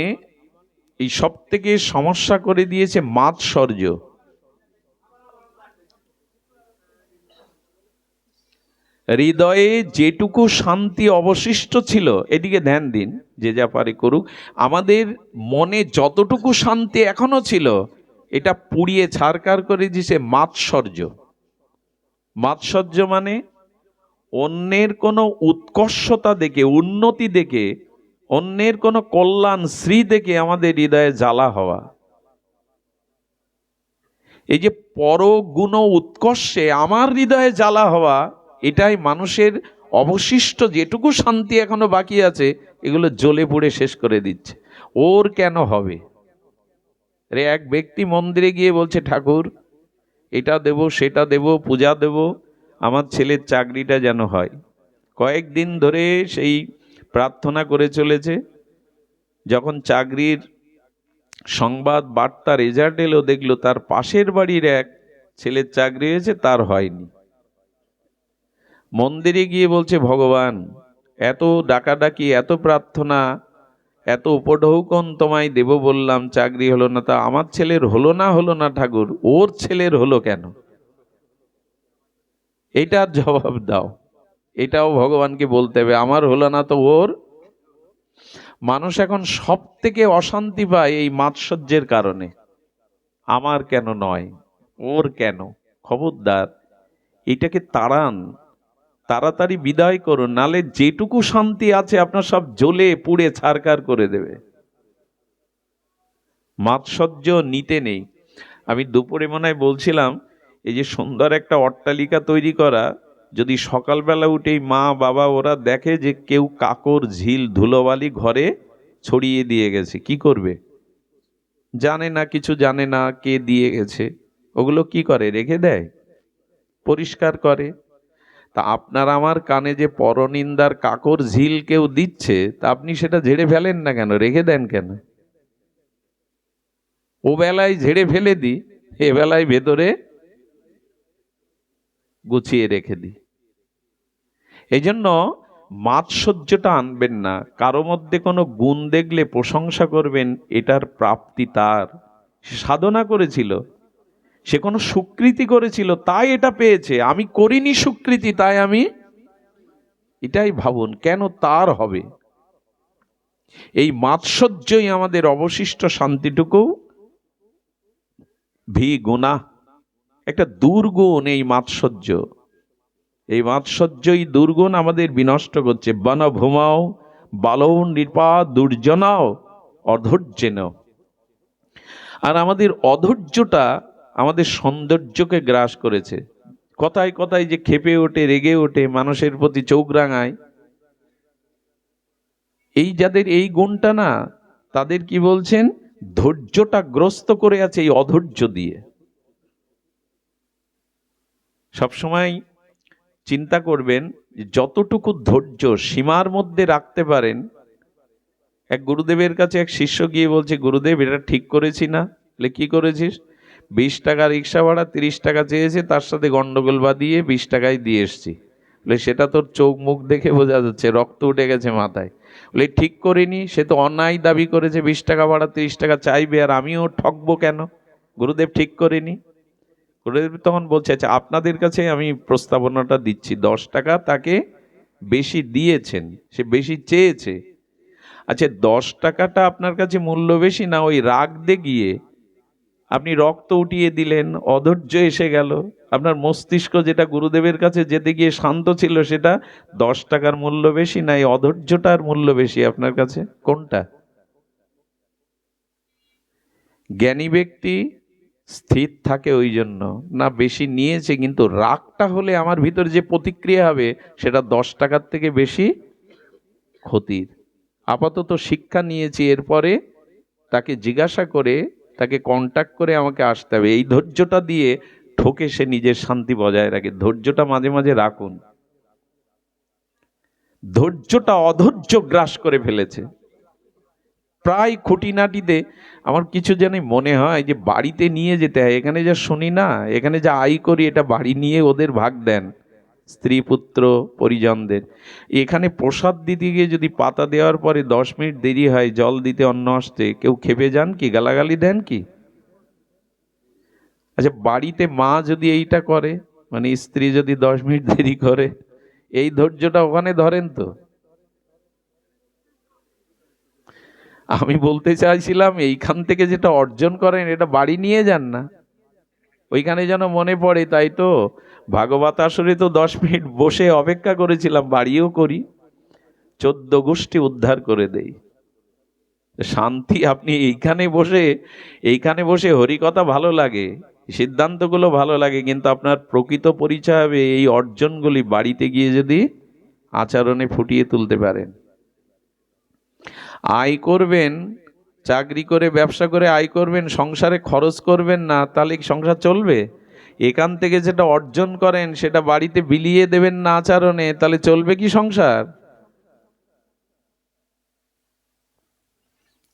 এই সব থেকে সমস্যা করে দিয়েছে মাৎসর্য। হৃদয়ে যেটুকু শান্তি অবশিষ্ট ছিল, এদিকে ধ্যান দিন, যে যা পারে করুক। আমাদের মনে যতটুকু শান্তি এখনো ছিল, এটা পুড়িয়ে ছারকার করে দিয়েছে মাৎসর্য। মাৎসর্য মানে অন্যের কোনো উৎকর্ষতা দেখে, উন্নতি দেখে, অন্যের কোনো কল্যাণ শ্রী দেখে আমাদের হৃদয়ে জ্বালা হওয়া। এই যে পরগুণ উৎকর্ষে আমার হৃদয়ে জ্বালা হওয়া, এটাই মানুষের অবশিষ্ট যেটুকু শান্তি এখনো বাকি আছে, এগুলো জ্বলে পুড়ে শেষ করে দিচ্ছে। ওর কেন হবে রে? এক ব্যক্তি মন্দিরে গিয়ে বলছে, ঠাকুর এটা দেব, সেটা দেব, পূজা দেব, আমার ছেলের চাকরিটা যেন হয়। কয়েকদিন ধরে সেই প্রার্থনা করে চলেছে। যখন চাকরির সংবাদ বার্তা রেজাল্ট এলো, দেখলো তার পাশের বাড়ির এক ছেলের চাকরি হয়েছে, তার হয়নি। মন্দিরে গিয়ে বলছে, ভগবান এত ডাকাডাকি, এত প্রার্থনা, এত উপঢৌকন তোমায় দেব বললাম, চাকরি হলো না, তা আমার ছেলের হলো না ঠাকুর, ওর ছেলের হলো কেন? এটার জবাব দাও। এটাও ভগবানকে বলতে হবে, আমার হলো না তো ওর। মানুষ এখন সব থেকে অশান্তি পায় এই মাৎসর্যের কারণে। আমার কেন নয়, ওর কেন? খবরদার, এটাকে তাড়ান, তাড়াতাড়ি বিদায় করুন, নালে যেটুকু শান্তি আছে আপনার সব জ্বলে পুড়ে ছারকার করে দেবে। মাৎসর্য নিতে নেই। আমি দুপুরে মনে হয় বলছিলাম, এই যে সুন্দর একটা অট্টালিকা তৈরি করা, যদি সকালবেলা উঠেই মা বাবা ওরা দেখে যে কেউ কাকর ঝিল ধুলোবালি ঘরে ছড়িয়ে দিয়ে গেছে, কি করবে? জানে না, কিছু জানে না কে দিয়ে গেছে, ওগুলো কি করে? রেখে দেয়, পরিষ্কার করে। তা আপনার আমার কানে যে পরনিন্দার কাকর ঝিল কেউ দিচ্ছে, তা আপনি সেটা ঝেড়ে ফেলেন না কেন? রেখে দেন কেন? ও বেলায় ঝেড়ে ফেলে দিই, এ বেলায় ভেতরে গুছিয়ে রেখে দিই। এই জন্য মাৎসর্যটা আনবেন না। কারো মধ্যে কোনো গুণ দেখলে প্রশংসা করবেন, এটার প্রাপ্তি তার। সে সাধনা করেছিল, সে কোনো স্বীকৃতি করেছিল, তাই এটা পেয়েছে। আমি করিনি স্বীকৃতি, তাই আমি, এটাই ভাবুন, কেন তার হবে? এই মাৎসর্যই আমাদের অবশিষ্ট শান্তিটুকু গুণা, একটা দুর্গুণ এই মাৎসর্য। এই মাৎসর্যই দুর্গুণ আমাদের বিনষ্ট করছে। বন ভূমাও বালৌ নৃপা দুর্জনাও অধৈর্যেন। আর আমাদের অধৈর্যটা আমাদের সৌন্দর্যকে গ্রাস করেছে। কথায় কথায় যে ক্ষেপে ওঠে, রেগে ওঠে, মানুষের প্রতি চোখ রাঙায়, এই যাদের এই গুণটা না, তাদের কি বলছেন? ধৈর্যটা গ্রস্ত করে আছে এই অধৈর্য দিয়ে। সবসময় চিন্তা করবেন, যতটুকু ধৈর্য সীমার মধ্যে রাখতে পারেন। এক গুরুদেবের কাছে এক শিষ্য গিয়ে বলছে, গুরুদেব এটা ঠিক করেছি না? বলে, কি করেছিস? 20 টাকা রিক্সা ভাড়া, 30 টাকা চেয়েছে, তার সাথে গন্ডগোল বাঁধিয়ে 20 টাকায় দিয়ে এসছি। বলে, সেটা তোর চোখ মুখ দেখে বোঝা যাচ্ছে, রক্ত উঠে গেছে মাথায়। বলে, ঠিক করিনি, সে তো অন্যায় দাবি করেছে, 20 টাকা ভাড়া 30 টাকা চাইবে, আর আমিও ঠকবো কেন? গুরুদেব ঠিক করিনি। গুরুদেব তখন বলছে, আচ্ছা আপনাদের কাছে আমি প্রস্তাবনাটা দিচ্ছি, 10 টাকা তাকে বেশি দিয়েছেন, সে বেশি চেয়েছে। আচ্ছা, 10 টাকাটা আপনার কাছে মূল্য বেশি না, ওই রাগ দেখিয়ে আপনি রক্ত উঠিয়ে দিলেন, অধৈর্য এসে গেল, আপনার মস্তিষ্ক যেটা গুরুদেবের কাছে যেতে গিয়ে শান্ত ছিল, সেটা 10 টাকার মূল্য বেশি, না এই অধৈর্যটার মূল্য বেশি আপনার কাছে? কোনটা? জ্ঞানী ব্যক্তি স্থির থাকে ওই জন্য, না বেশি নিয়েছে, কিন্তু রাগটা হলে আমার ভিতর যে প্রতিক্রিয়া হবে সেটা 10 টাকার থেকে বেশি ক্ষতির। আপাতত শিক্ষা নিয়েছি, এরপরে তাকে জিজ্ঞাসা করে, তাকে কন্ট্যাক্ট করে আমাকে আসতে হবে। এই ধৈর্যটা দিয়ে ঠকে সে নিজের শান্তি বজায় রাখে। ধৈর্যটা মাঝে মাঝে রাখুন। ধৈর্যটা অধৈর্য গ্রাস করে ফেলেছে। প্রায় খুঁটিনাটিতে আমার কিছু জানি মনে হয় যে বাড়িতে নিয়ে যেতে হয়। এখানে যা শুনি না, এখানে যা আয় করি, এটা বাড়ি নিয়ে ওদের ভাগ দেন, স্ত্রী পুত্র পরিজনদের। এখানে প্রসাদ দিতে গিয়ে যদি পাতা দেওয়ার পরে 10 মিনিট দেরি হয় জল দিতে, অন্ন আসতে, কেউ খেপে যান কি? গালাগালি দেন কি? আচ্ছা, বাড়িতে মা যদি এইটা করে, মানে স্ত্রী যদি 10 মিনিট দেরি করে, এই ধৈর্যটা ওখানে ধরেন তো? আমি বলতে চাইছিলাম, এইখান থেকে যেটা অর্জন করেন এটা বাড়ি নিয়ে যান না, ওইখানে যেন মনে পড়ে। তাই তো ভাগবত আসরে তো 10 মিনিট বসে অপেক্ষা করেছিলাম, বাড়িও করি, 14 গোষ্ঠী উদ্ধার করে দেই। শান্তি আপনি এইখানে বসে হরিকথা ভালো লাগে, সিদ্ধান্তগুলো ভালো লাগে, কিন্তু আপনার প্রকৃত পরিচয় হবে এই অর্জনগুলি বাড়িতে গিয়ে যদি আচরণে ফুটিয়ে তুলতে পারেন। আয় করবেন, চাকরি করে ব্যবসা করে আয় করবেন, সংসারে খরচ করবেন না, তাহলে কি সংসার চলবে? এখান থেকে যেটা অর্জন করেন সেটা বাড়িতে বিলিয়ে দেবেন না আচরণে, তাহলে চলবে কি সংসার?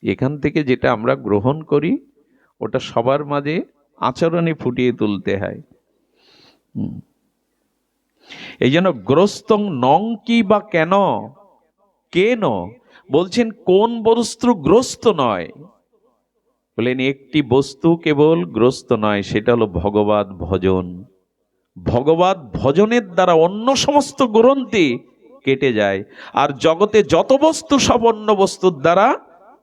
এখান থেকে যেটা আমরা গ্রহণ করি ওটা সবার মাঝে আচরণে ফুটিয়ে তুলতে হয়। এই জন্য গ্রস্তং নং কি বা কেন, কেন বলছেন কোন বস্তু গ্রস্ত নয়? বলেন একটি বস্তু কেবল গ্রস্ত নয়, সেটা হলো ভগবত ভজন। ভগবত ভজনের দ্বারা অন্য সমস্ত গ্রন্থি কেটে যায়। আর জগতে যত বস্তু সব অন্য বস্তুর দ্বারা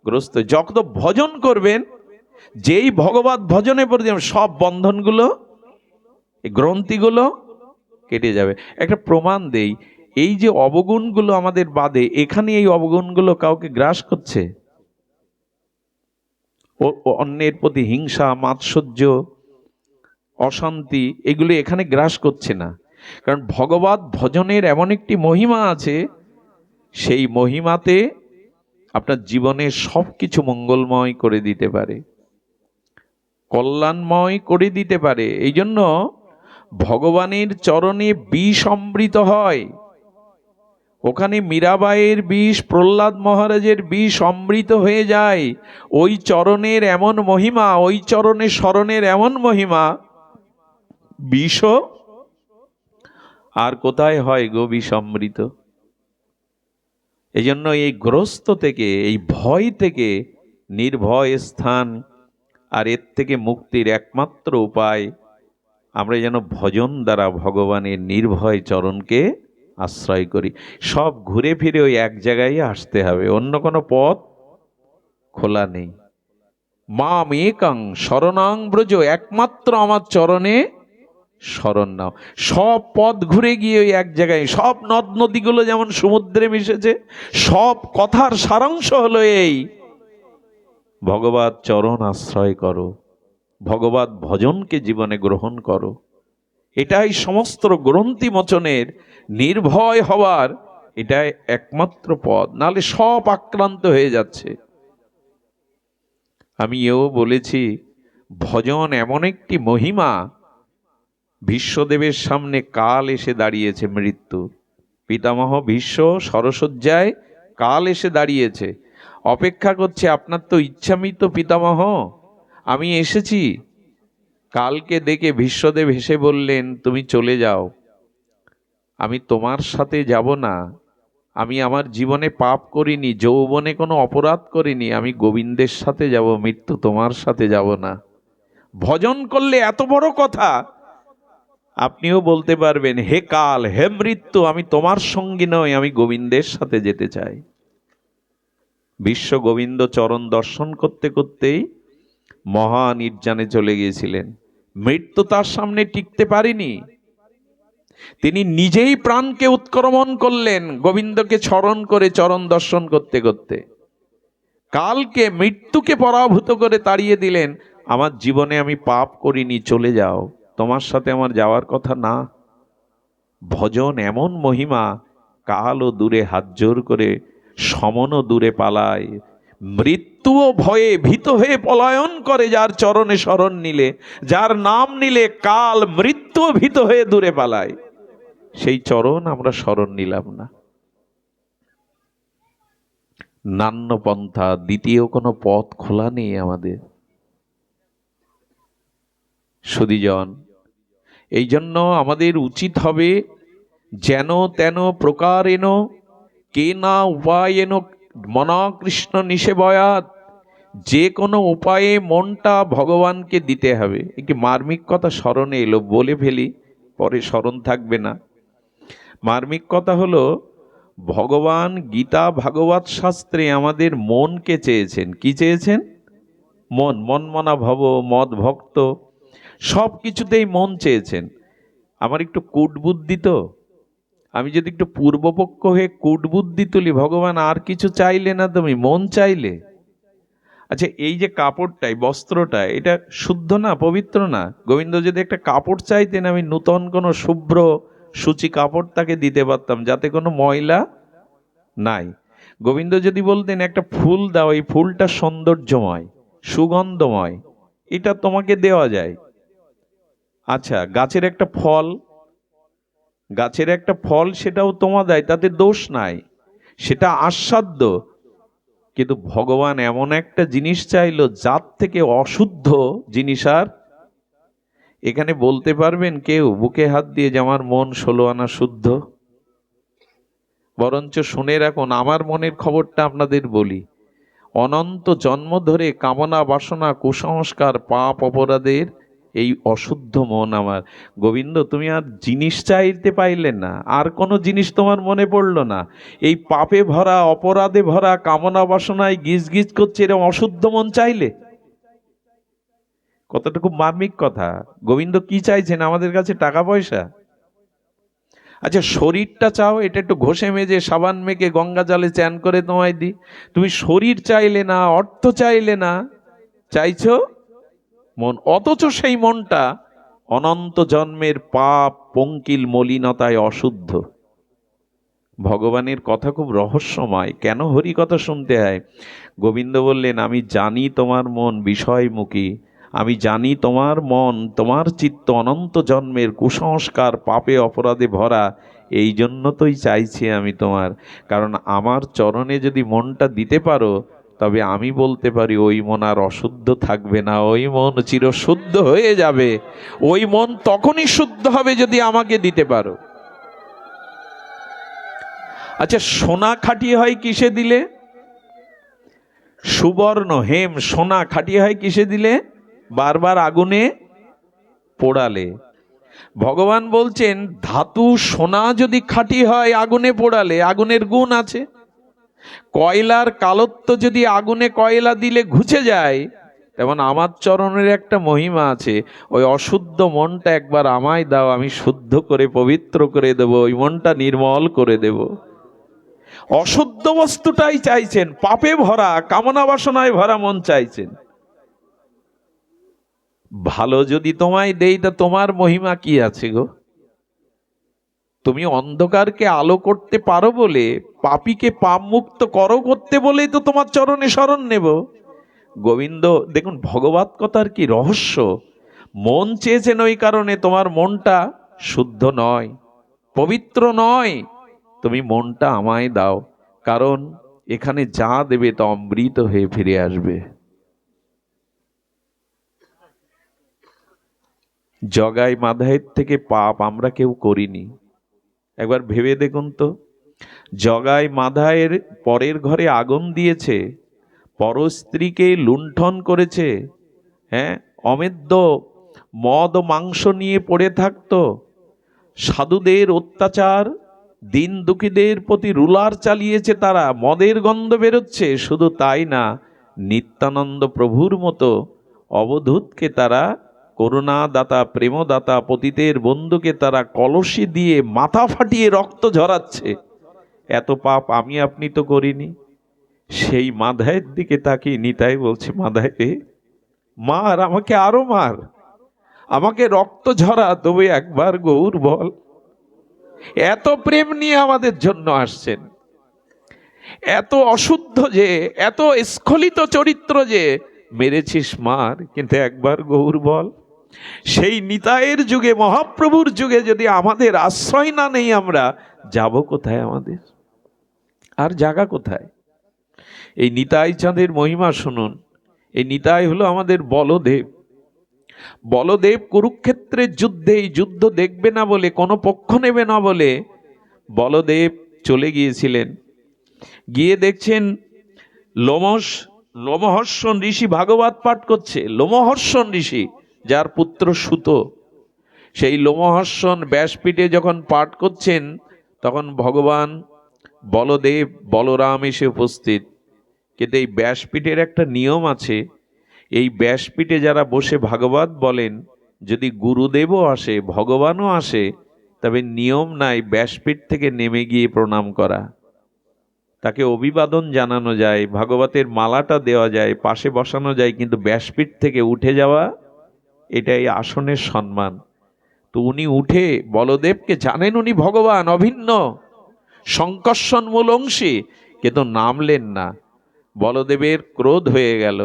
গ্রস্ত। যত ভজন করবেন, যেই ভগবত ভজনে পড়ে সব বন্ধনগুলো, এই গ্রন্থিগুলো কেটে যাবে। একটা প্রমাণ দেই, এই যে অবগুণগুলো আমাদের বাদে, এখানে এই অবগুণগুলো কাউকে গ্রাস করছে? অন্যের প্রতি হিংসা, মাৎসর্য, অশান্তি, এগুলো এখানে গ্রাস করছে না। কারণ ভগবত ভজনের এমন একটি মহিমা আছে, সেই মহিমাতে আপনার জীবনের সবকিছু মঙ্গলময় করে দিতে পারে, কল্যাণময় করে দিতে পারে। এই জন্য ভগবানের চরণে বিষ অমৃত হয়। ওখানে মীরাবাইয়ের বিষ, প্রহ্লাদ মহারাজের বিষ অমৃত হয়ে যায়। ওই চরণের এমন মহিমা, ওই চরণে স্মরণের এমন মহিমা, বিষ আর কোথায় হয় গো বিষ অমৃত? এই জন্য এই গ্রস্ত থেকে, এই ভয় থেকে নির্ভয় স্থান, আর এর থেকে মুক্তির একমাত্র উপায় আমরা যেন ভজন দ্বারা ভগবানের নির্ভয় চরণকে আশ্রয় করি। সব ঘুরে ফিরে ওই এক জায়গায় আসতে হবে, অন্য কোনো পথ খোলা নেই। মাম একাং শরণাং ব্রজ, একমাত্র আমার চরণে শরণ নাও। সব পথ ঘুরে গিয়ে ওই এক জায়গায়, সব নদ নদীগুলো যেমন সমুদ্রে মিশেছে, সব কথার সারাংশ হলো এই, ভগবত চরণ আশ্রয় করো, ভগবত ভজনকে জীবনে গ্রহণ করো। এটাই সমস্ত গ্রন্থি মোচনের, নির্ভয় হওয়ার এটাই একমাত্র পথ, নাহলে সব আক্রান্ত হয়ে যাচ্ছে। আমি এও বলেছি, ভজন এমন একটি মহিমা, ভীষ্মদেবের সামনে কাল এসে দাঁড়িয়েছে, মৃত্যু। পিতামহ ভীষ্ম সরসজ্জায় কাল এসে দাঁড়িয়েছে, অপেক্ষা করছে, আপনার তো ইচ্ছামৃত পিতামহ, আমি এসেছি। কালকে দেখে ভীষ্মদেব হেসে বললেন, তুমি চলে যাও, আমি তোমার সাথে যাব না। আমি আমার জীবনে পাপ করিনি, যৌবনে কোনো অপরাধ করিনি, আমি গোবিন্দের সাথে যাব, মৃত্যু তোমার সাথে যাব না। ভজন করলে এত বড় কথা, আপনিও বলতে পারবেন, হে কাল, হে মৃত্যু, আমি তোমার সঙ্গী নই, আমি গোবিন্দের সাথে যেতে চাই। বিশ্ব গোবিন্দ চরণ দর্শন করতে করতেই মহা নির্জানে চলে গিয়েছিলেন। মৃত্যু তার সামনে টিকতে পারেনি। তিনি নিজেই প্রাণকে উৎক্রমণ করলেন গোবিন্দকে স্মরণ করে, চরণ দর্শন করতে করতে। কালকে মৃত্যুকে পরাভূত করে তাড়িয়ে দিলেন, আমার জীবনে আমি পাপ করিনি, চলে যাও, তোমার সাথে আমার যাওয়ার কথা না। ভজন এমন মহিমা, কালও দূরে হাত জোর করে, সমনও দূরে পালায়, মৃত্যুও ভয়ে ভীত হয়ে পলায়ন করে যার চরণে শরণ নিলে, যার নাম নিলে কাল মৃত্যুও ভীত হয়ে দূরে পালায়। সেই চরণ আমরা শরণ নিলাম না। নান্য পন্থা, দ্বিতীয় কোনো পথ খোলা নেই আমাদের। সুধীজন, এই জন্য আমাদের উচিত হবে যেন তেন প্রকারেণ কেনা উপায়েন মনা কৃষ্ণ নিষেবয়াৎ, যে কোনো উপায়ে মনটা ভগবানকে দিতে হবে। একটি মার্মিক কথা স্মরণে এলো, বলে ফেলি, পরে স্মরণ থাকবে না। মার্মিক কথা হলো, ভগবান গীতা ভাগবত শাস্ত্রে আমাদের মনকে চেয়েছেন। কি চেয়েছেন? মন। মন মনা ভব, মদ ভক্ত, সব কিছুতেই মন চেয়েছেন। আমার একটু কূট বুদ্ধি তো, আমি যদি একটু পূর্বপক্ষ হয়ে কূট বুদ্ধি তুলি, ভগবান আর কিছু চাইলে না, তুমি মন চাইলে। আচ্ছা, এই যে কাপড়টা, এই বস্ত্রটা, এটা শুদ্ধ না, পবিত্র না? গোবিন্দ যদি একটা কাপড় চাইতেন, আমি নূতন কোনো শুভ্র সূচি কাপড় তাকে দিতে পারতাম, যাতে কোনো ময়লা নাই। গোবিন্দ যদি বলতেন একটা ফুল দাও, এই ফুলটা সৌন্দর্যময়, সুগন্ধময়, এটা তোমাকে দেওয়া যায়। আচ্ছা, গাছের একটা ফল, গাছের একটা ফল, সেটাও তোমা দেয়, তাতে দোষ নাই, সেটা আস্বাদ্য। কিন্তু ভগবান এমন একটা জিনিস চাইলো যার থেকে অশুদ্ধ জিনিস আর। এখানে বলতে পারবেন কেউ বুকে হাত দিয়ে যে আমার মন 16 আনা শুদ্ধ? বরঞ্চ শুনে রাখুন, আমার মনের খবরটা আপনাদের বলি। অনন্ত জন্ম ধরে কামনা বাসনা কুসংস্কার পাপ অপরাধের এই অশুদ্ধ মন আমার। গোবিন্দ, তুমি আর জিনিস চাইতে পাইলে না, আর কোনো জিনিস তোমার মনে পড়লো না, এই পাপে ভরা অপরাধে ভরা কামনা বাসনায় গিজ গিজ করছে এরকম অশুদ্ধ মন চাইলে? কতটুকু মার্মিক কথা। গোবিন্দ কি চাইছেন আমাদের কাছে? টাকা পয়সা? আচ্ছা, শরীরটা চাও, এটা একটু ঘষে মেজে সাবান মেখে গঙ্গা জলে চান করে তোমায় দিই। তুমি শরীর চাইলে না, অর্থ চাইলে না, চাইছো মন। অথচ সেই মনটা অনন্ত জন্মের পাপ পঙ্কিল মলিনতায় অশুদ্ধ। ভগবানের কথা খুব রহস্যময়। কেন হরি কথা শুনতে হয়? গোবিন্দ বললেন, আমি জানি তোমার মন বিষয়মুখী, আমি জানি তোমার মন, তোমার চিত্ত অনন্ত জন্মের কুসংস্কার পাপে অপরাধে ভরা, এই জন্য তোই চাইছি আমি তোমার। কারণ আমার চরণে যদি মনটা দিতে পারো, তবে আমি বলতে পারি ওই মন আর অশুদ্ধ থাকবে না, ওই মন চিরশুদ্ধ হয়ে যাবে। ওই মন তখনই শুদ্ধ হবে যদি আমাকে দিতে পারো। আচ্ছা, সোনা খাঁটি হয় কিসে দিলে? সুবর্ণ হেম সোনা খাঁটি হয় কিসে দিলে? বারবার আগুনে পোড়ালে। ভগবান বলছেন, ধাতু সোনা যদি খাঁটি হয় আগুনে পোড়ালে, আগুনের গুণ আছে। কয়লার কালত্ব যদি আগুনে কয়লা দিলে ঘুচে যায়, তেমন আমার চরণের একটা মহিমা আছে। ওই অশুদ্ধ মনটা একবার আমায় দাও, আমি শুদ্ধ করে পবিত্র করে দেব, ওই মনটা নির্মল করে দেব। অশুদ্ধ বস্তুটাই চাইছেন, পাপে ভরা কামনা বাসনায় ভরা মন চাইছেন। ভালো যদি তোমায় দেই, তা তোমার মহিমা কি আছে গো? তুমি অন্ধকারকে আলো করতে পারো বলে, পাপীকে পাপ মুক্ত করো করতে বলেই তো তোমার চরণে শরণ নেব। গোবিন্দ দেখুন ভগবত কথার কি রহস্য। মন চেয়েছেন ওই কারণে, তোমার মনটা শুদ্ধ নয়, পবিত্র নয়, তুমি মনটা আমায় দাও। কারণ এখানে যা দেবে তা অমৃত হয়ে ফিরে আসবে। জগাই মাধাইয়ের থেকে পাপ আমরা কেউ করিনি। একবার ভেবে দেখুন তো, জগাই মাধাইয়ের পরের ঘরে আগুন দিয়েছে, পর স্ত্রীকে লুণ্ঠন করেছে, হ্যাঁ, অমেদ্য মদ ও মাংস নিয়ে পড়ে থাকতো, সাধুদের অত্যাচার, দিন দুঃখীদের প্রতি রুলার চালিয়েছে তারা, মদের গন্ধ বেরোচ্ছে। শুধু তাই না, নিত্যানন্দ প্রভুর মতো অবধূতকে তারা করুণাদাতা প্রেমদাতা পতিতের বন্ধুকে তারা কলসি দিয়ে মাথা ফাটিয়ে রক্ত ঝরাচ্ছে, এত পাপ আমি আপনি তো করিনি। সেই মাধায়ের দিকে তাকিয়ে নিতাই বলছে, মাধায় রে, মার, আমাকে আরো মার, আমাকে রক্ত ঝরা, তবে একবার গৌর বল। এত প্রেম নিয়ে আমাদের জন্য আসছেন, এত অশুদ্ধ যে, এত স্খলিত চরিত্র যে, মেরেছিস মার, কিন্তু একবার গৌর বল। সেই নিতাইয়ের যুগে, মহাপ্রভুর যুগে যদি আমাদের আশ্রয় না নেই, আমরা যাব কোথায়? আমাদের আর জায়গা কোথায়? এই নিতাই চাঁদের মহিমা শুনুন। এই নিতাই হলো আমাদের বলদেব। বলদেব কুরুক্ষেত্রের যুদ্ধে, এই যুদ্ধ দেখবে না বলে, কোনো পক্ষ নেবে না বলে বলদেব চলে গিয়েছিলেন। গিয়ে দেখছেন লোমহর্ষণ ঋষি ভাগবত পাঠ করছে। লোমহর্ষণ ঋষি, যার পুত্র সুত, সেই লোমহর্ষণ ব্যাসপীঠে যখন পাঠ করছেন, তখন ভগবান বলদেব বলরাম এসে উপস্থিত। কিন্তু এই ব্যাসপীঠের একটা নিয়ম আছে, এই ব্যাসপীঠে যারা বসে ভাগবত বলেন, যদি গুরুদেবও আসে, ভগবানও আসে, তবে নিয়ম নাই ব্যাসপীঠ থেকে নেমে গিয়ে প্রণাম করা। তাকে অভিবাদন জানানো যায়, ভাগবতের মালাটা দেওয়া যায়, পাশে বসানো যায়, কিন্তু ব্যাসপীঠ থেকে উঠে যাওয়া, এটাই আসনের সম্মান। তো উনি উঠে, বলদেবকে জানেন উনি ভগবান অভিন্ন, সংকর্ষণ মূল অংশী, কিন্তু নামলেন না। বলদেবের ক্রোধ হয়ে গেল।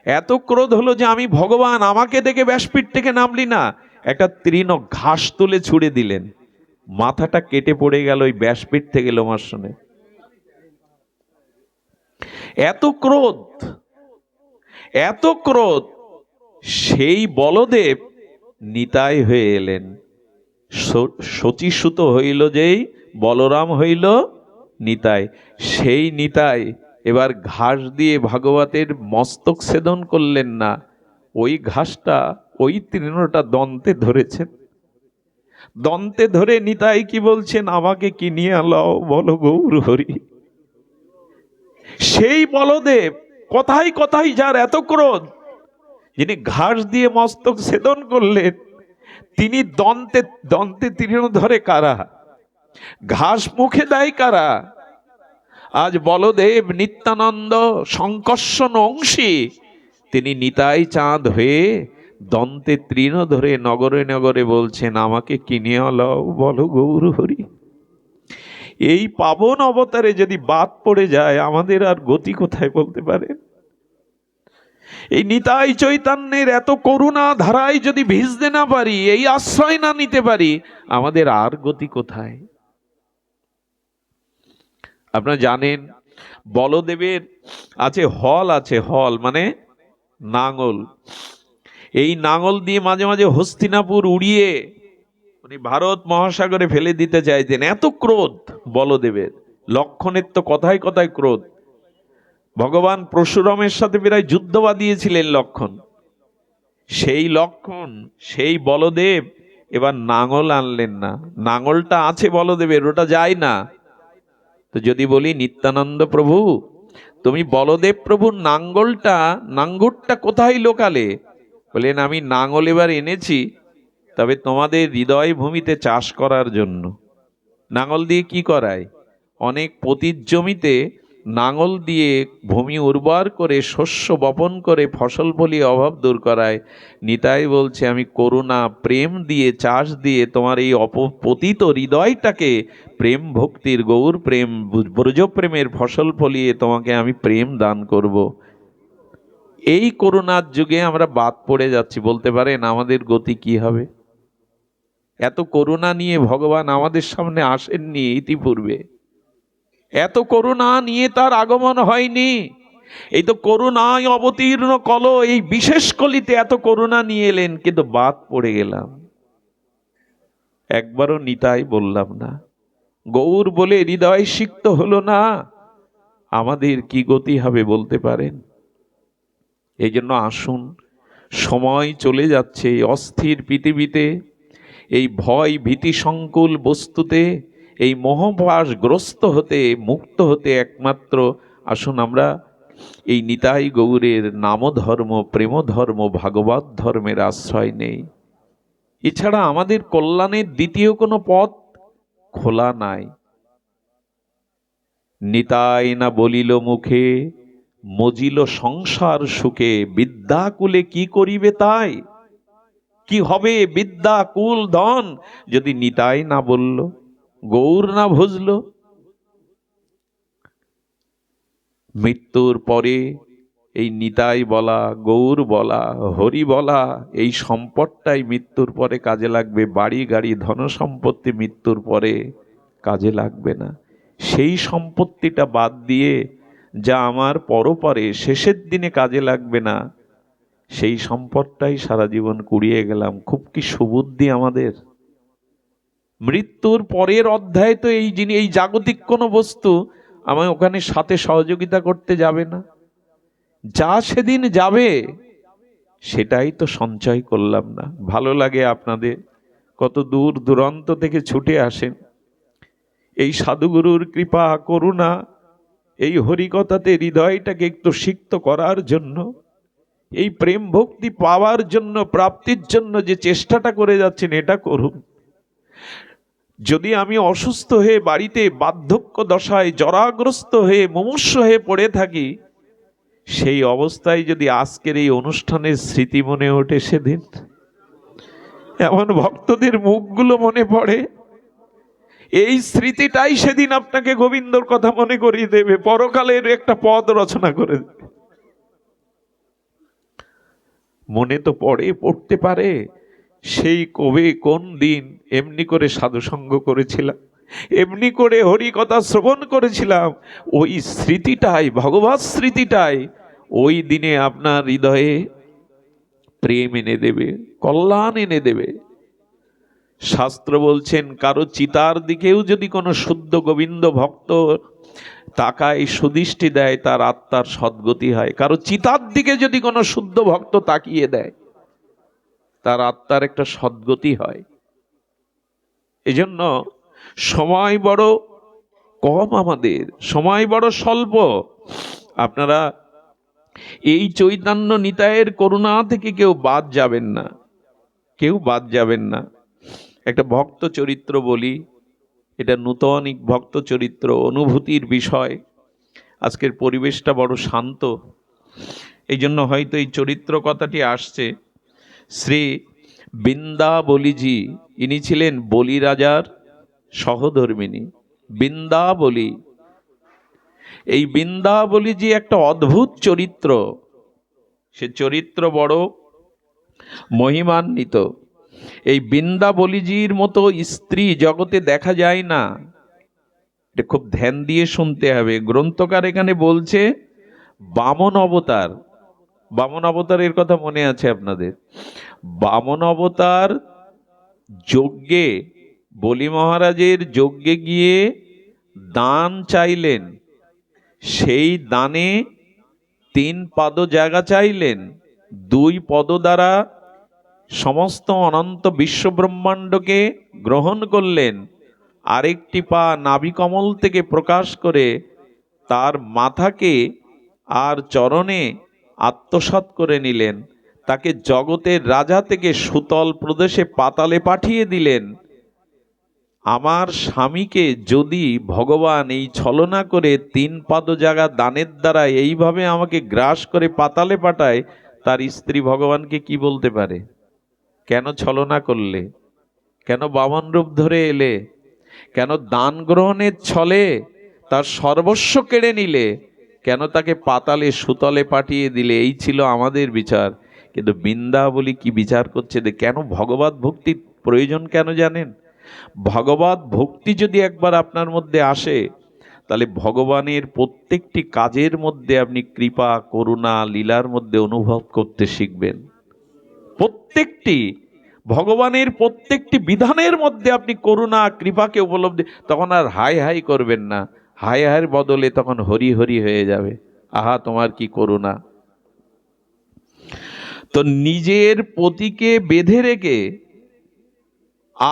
এত ক্রোধ হলো যে, আমি ভগবান, আমাকে দেখে ব্যাসপীঠ থেকে নামলি না। একটা তৃণ ঘাস তুলে ছুড়ে দিলেন, মাথাটা কেটে পড়ে গেল ওই ব্যাসপীঠ থেকে লোমাসনে। এত ক্রোধ, এত ক্রোধ। সেই বলদেব নিতাই হয়ে এলেন। শচীসুত হইল যেই, বলরাম হইল নিতাই। সেই নিতাই এবার ঘাস দিয়ে ভাগবতের মস্তক ছেদন করলেন না, ওই ঘাসটা, ওই তৃণটা দন্তে ধরেছেন। দন্তে ধরে নিতাই কি বলছেন, আমাকে কিনিয়ে লও, বলো গৌর হরি। সেই বলদেব, কথাই কথাই যার এত ক্রোধ, যিনি ঘাস দিয়ে মস্তক ছেদন করলেন, তিনি দন্তে দন্তে তৃণ ধরে কারা? ঘাস মুখে দেয় কারা? আজ বলদেব নিত্যানন্দ সংকর্ষণ অংশী, তিনি নিতাই চাঁদ হয়ে দন্তে তৃণ ধরে নগরে নগরে বলছেন, আমাকে কিনিয়ে লও, বলো গৌর হরি। এই পাবন অবতারে যদি বাদ পড়ে যায়, আমাদের আর গতি কোথায় বলতে পারেন? এই নিতাই চৈতন্যের এত করুণা ধারায় যদি ভিজতে না পারি, এই আশ্রয় না নিতে পারি, আমাদের আর গতি কোথায়? আপনারা জানেন, বলদেবের আছে হল, আছে হল মানে নাঙল। এই নাঙল দিয়ে মাঝে মাঝে হস্তিনাপুর উড়িয়ে উনি ভারত মহাসাগরে ফেলে দিতে চাইতেন। এত ক্রোধ বলদেবের। লক্ষণের তো কথায় কথায় ক্রোধ। ভগবান পরশুরামের সাথে প্রায় যুদ্ধ বাঁধিয়েছিলেন লক্ষণ। সেই লক্ষণ, সেই বলদেব এবার নাঙল আনলেন না। নাঙলটা আছে বলদেবের, ওটা যায় না। তো যদি বলি, নিত্যানন্দ প্রভু, তুমি বলদেব প্রভুর নাঙ্গলটা কোথায় লোকালে? বলেন, আমি নাঙল এবার এনেছি, তবে তোমাদের হৃদয় ভূমিতে চাষ করার জন্য। নাঙল দিয়ে কি করায়? অনেক পতিত জমিতে নাঙল দিয়ে ভূমি উর্বর করে শস্য বপন করে ফসল ফলিয়ে অভাব দূর করায়। নিতাই বলছে, আমি করুণা প্রেম দিয়ে, চাষ দিয়ে তোমার এই পতিত হৃদয়টাকে প্রেম ভক্তির, গৌর প্রেম, ব্রজ প্রেমের ফসল ফলিয়ে তোমাকে আমি প্রেম দান করব। এই করুণার যুগে আমরা বাদ পড়ে যাচ্ছি। বলতে পারেন আমাদের গতি কি হবে? এত করুণা নিয়ে ভগবান আমাদের সামনে আসেননি ইতিপূর্বে, এত করুণা নিয়ে তার আগমন হয়নি। এই তো করুণায় অবতীর্ণ কল, এই বিশেষ কলিতে এত করুণা নিয়ে এলেন, কিন্তু বাদ পড়ে গেলাম। একবারও নিতাই বললাম না, গৌর বলে হৃদয় সিক্ত হলো না। আমাদের কি গতি হবে বলতে পারেন? এই জন্য আসুন, সময় চলে যাচ্ছে এই অস্থির পৃথিবীতে, এই ভয় ভীতি সংকুল বস্তুতে, এই মোহপাশগ্রস্ত হতে, মুক্ত হতে একমাত্র আসুন আমরা এই নিতাই গৌরের নামধর্ম, প্রেম ধর্ম, ভাগবত ধর্মের আশ্রয় নেই। এছাড়া আমাদের কল্যাণের দ্বিতীয় কোনো পথ খোলা নাই। নিতাই না বলিল মুখে, মজিল সংসার সুখে, বিদ্যাকুলে কি করিবে তাই? কি হবে বিদ্যা কুল ধন যদি নিতাই না বলল, গৌর না ভজল? মৃত্যুর পরে এই নিতাই বলা, গৌর বলা, হরি বলা, এই সম্পদটাই মৃত্যুর পরে কাজে লাগবে। বাড়ি গাড়ি ধন সম্পত্তি মৃত্যুর পরে কাজে লাগবে না। সেই সম্পত্তিটা বাদ দিয়ে যা আমার পরপরে শেষের দিনে কাজে লাগবে না, সেই সম্পদটাই সারা জীবন কুড়িয়ে গেলাম। খুব কি সুবুদ্ধি আমাদের! মৃত্যুর পরের অধ্যায় তো এই জাগতিক কোনো বস্তু আমায় ওখানে সাথে সহযোগিতা করতে যাবে না। যা সেদিন যাবে সেটাই তো সঞ্চয় করলাম না। ভালো লাগে আপনাদের, কত দূর দূরান্ত থেকে ছুটে আসেন এই সাধুগুরুর কৃপা করুণা, এই হরিকথাতে হৃদয়টাকে একটু সিক্ত করার জন্য, এই প্রেম ভক্তি পাওয়ার জন্য, প্রাপ্তির জন্য যে চেষ্টাটা করে যাচ্ছেন, এটা করুন। যদি আমি অসুস্থ হয়ে বাড়িতে বার্ধক্য দশায় জরাগ্রস্ত হয়ে মুমূর্ষু হয়ে পড়ে থাকি, সেই অবস্থায় যদি আজকের এই অনুষ্ঠানের স্মৃতি মনে ওঠে, সেদিন এমন ভক্তদের মুখগুলো মনে পড়ে, এই স্মৃতিটাই সেদিন আপনাকে গোবিন্দর কথা মনে করিয়ে দেবে, পরকালের একটা পথ রচনা করে দেবে। মনে তো পড়তে পারে সেই কবে কোন দিন এমনি করে সাধুসঙ্গ করেছিলাম, এমনি করে হরি কথা শ্রবণ করেছিলাম। ওই স্মৃতিটাই, ভগবত স্মৃতিটাই ওই দিনে আপনার হৃদয়ে প্রেম এনে দেবে, কল্যাণ এনে দেবে। শাস্ত্র বলছেন, কারো চিতার দিকেও যদি কোনো শুদ্ধ গোবিন্দ ভক্ত তাকায়, সুদৃষ্টি দেয়, তার আত্মার সদ্গতি হয়। কারো চিতার দিকে যদি কোনো শুদ্ধ ভক্ত তাকিয়ে দেয়, তার আত্মার একটা সদ্গতি হয়। এজন্য সময় বড় কম, আমাদের সময় বড় স্বল্প। আপনারা এই চৈতন্য নিতাইয়ের করুণা থেকে কেউ বাদ যাবেন না, কেউ বাদ যাবেন না। একটা ভক্ত চরিত্র বলি, এটা নূতনিক ভক্ত চরিত্র, অনুভূতির বিষয়। আজকের পরিবেশটা বড় শান্ত, এই জন্য হয়তো এই চরিত্র কথাটি আসছে। শ্রী বৃন্দাবলীজি, ইনি ছিলেন বলি রাজার সহধর্মিনী। বৃন্দাবলী, এই বৃন্দাবলীজি একটা অদ্ভুত চরিত্র। সে চরিত্র বড় মহিমান্বিত। এই বৃন্দাবলীজির মতো স্ত্রী জগতে দেখা যায় না। এটা খুব ধ্যান দিয়ে শুনতে হবে। গ্রন্থকার এখানে বলছে বামন অবতার। বামন অবতারের কথা মনে আছে আপনাদের? বামন অবতার যজ্ঞে, বলি মহারাজের যজ্ঞে গিয়ে দান চাইলেন, সেই দানে 3 পদ জায়গা চাইলেন। 2 পদ দ্বারা সমস্ত অনন্ত বিশ্ব ব্রহ্মাণ্ডকে গ্রহণ করলেন। আরেকটি পা নাভিকমল থেকে প্রকাশ করে তার মাথাকে আর চরণে আত্মসাৎ করে নিলেন। তাকে জগতের রাজা থেকে সুতল প্রদেশে পাতালে পাঠিয়ে দিলেন। আমার স্বামীকে যদি ভগবান এই ছলনা করে 3 পাদ জায়গা দানের দ্বারা এইভাবে আমাকে গ্রাস করে পাতালে পাঠায়, তার স্ত্রী ভগবানকে কি বলতে পারে? কেন ছলনা করলে? কেন বামন রূপ ধরে এলে? কেন দান গ্রহণের ছলে তার সর্বস্ব কেড়ে নিলে? কেন তাকে পাতালে সুতলে পাঠিয়ে দিলে? এই ছিল আমাদের বিচার। কিন্তু বৃন্দাবলী কি বিচার করছে? কেন ভগবত ভক্তির প্রয়োজন কেন জানেন? ভগবত ভক্তি যদি একবার আপনার মধ্যে আসে, তাহলে ভগবানের প্রত্যেকটি কাজের মধ্যে আপনি কৃপা, করুণা, লীলার মধ্যে অনুভব করতে শিখবেন। প্রত্যেকটি ভগবানের প্রত্যেকটি বিধানের মধ্যে আপনি করুণা, কৃপাকে উপলব্ধি, তখন আর হাই হাই করবেন না। হাই হাইয়ের বদলে তখন হরি হরি হয়ে যাবে। আহা, তোমার কি করুণা! তো নিজের পতিকে বেঁধে রেখে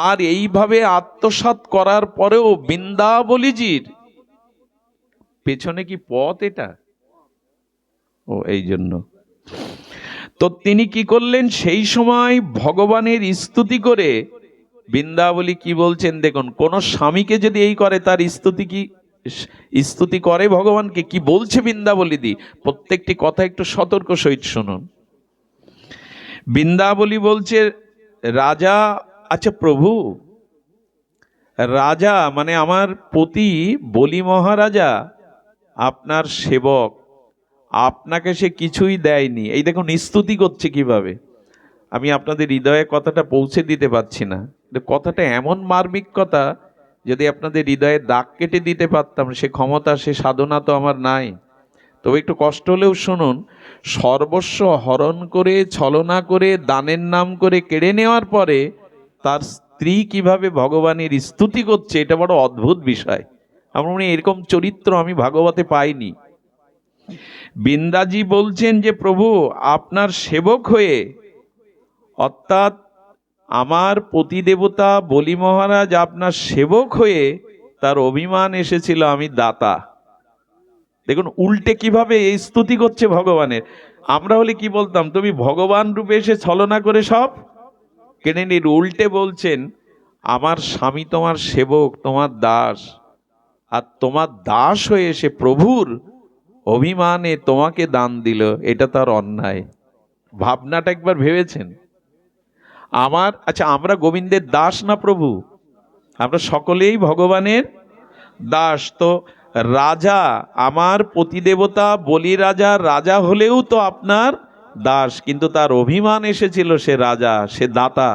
আর এইভাবে আত্মসাৎ করার পরেও বৃন্দাবলীজির পেছনে কি পথ? এটা ও এই জন্য তো তিনি কি করলেন, সেই সময় ভগবানের স্তুতি করে, বৃন্দাবলী কি বলছেন দেখুন, কোন স্বামীকে যদি এই করে তার স্তুতি করে ভগবানকে, কি বলছে বৃন্দাবলী দি, প্রত্যেকটি কথা একটু সতর্ক সহিত শুনুন। বৃন্দাবলী বলছে, রাজা, আচ্ছা প্রভু, রাজা মানে আমার পতি বলি মহারাজা আপনার সেবক, আপনাকে সে কিছুই দেয়নি। এই দেখুন স্তুতি করছে কিভাবে। আমি আপনাদের হৃদয়ে কথাটা পৌঁছে দিতে পারছি না, কথাটা এমন মার্মিক কথা, যদি আপনাদের হৃদয়ে দাগ কেটে দিতে পারতাম, সে ক্ষমতা সে সাধনা তো আমার নাই। তবে একটু কষ্ট হলেও শুনুন। সর্বস্ব হরণ করে, ছলনা করে, দানের নাম করে কেড়ে নেওয়ার পরে তার স্ত্রী কিভাবে ভগবানের স্তুতি করছে, এটা বড় অদ্ভুত বিষয়। আমার মনে হয় এরকম চরিত্র আমি ভাগবতে পাইনি। বৃন্দাজি বলছেন যে প্রভু আপনার সেবক হয়ে, অর্থাৎ আমার পতিদেবতা বলি মহারাজ আপনার সেবক হয়ে তার অভিমান এসেছিল আমি দাতা। দেখুন উল্টে কিভাবে এই স্তুতি করছে ভগবানের। আমরা হলে কি বলতাম, তুমি ভগবান রূপে এসে ছলনা করে সব কেনে নির। উল্টে বলছেন আমার স্বামী তোমার সেবক, তোমার দাস, আর তোমার দাস হয়ে এসে প্রভুর অভিমানে তোমাকে দান দিল, এটা তার অন্যায়। ভাবনাটা একবার ভেবেছেন? আচ্ছা আমরা গোবিন্দের দাস না প্রভু? আমরা সকলেই ভগবানের দাস। তো রাজা, আমার পতিদেবতা বলি রাজা, রাজা হলেও তো আপনার দাস, কিন্তু তার অভিমান এসেছিল সে রাজা, সে দাতা।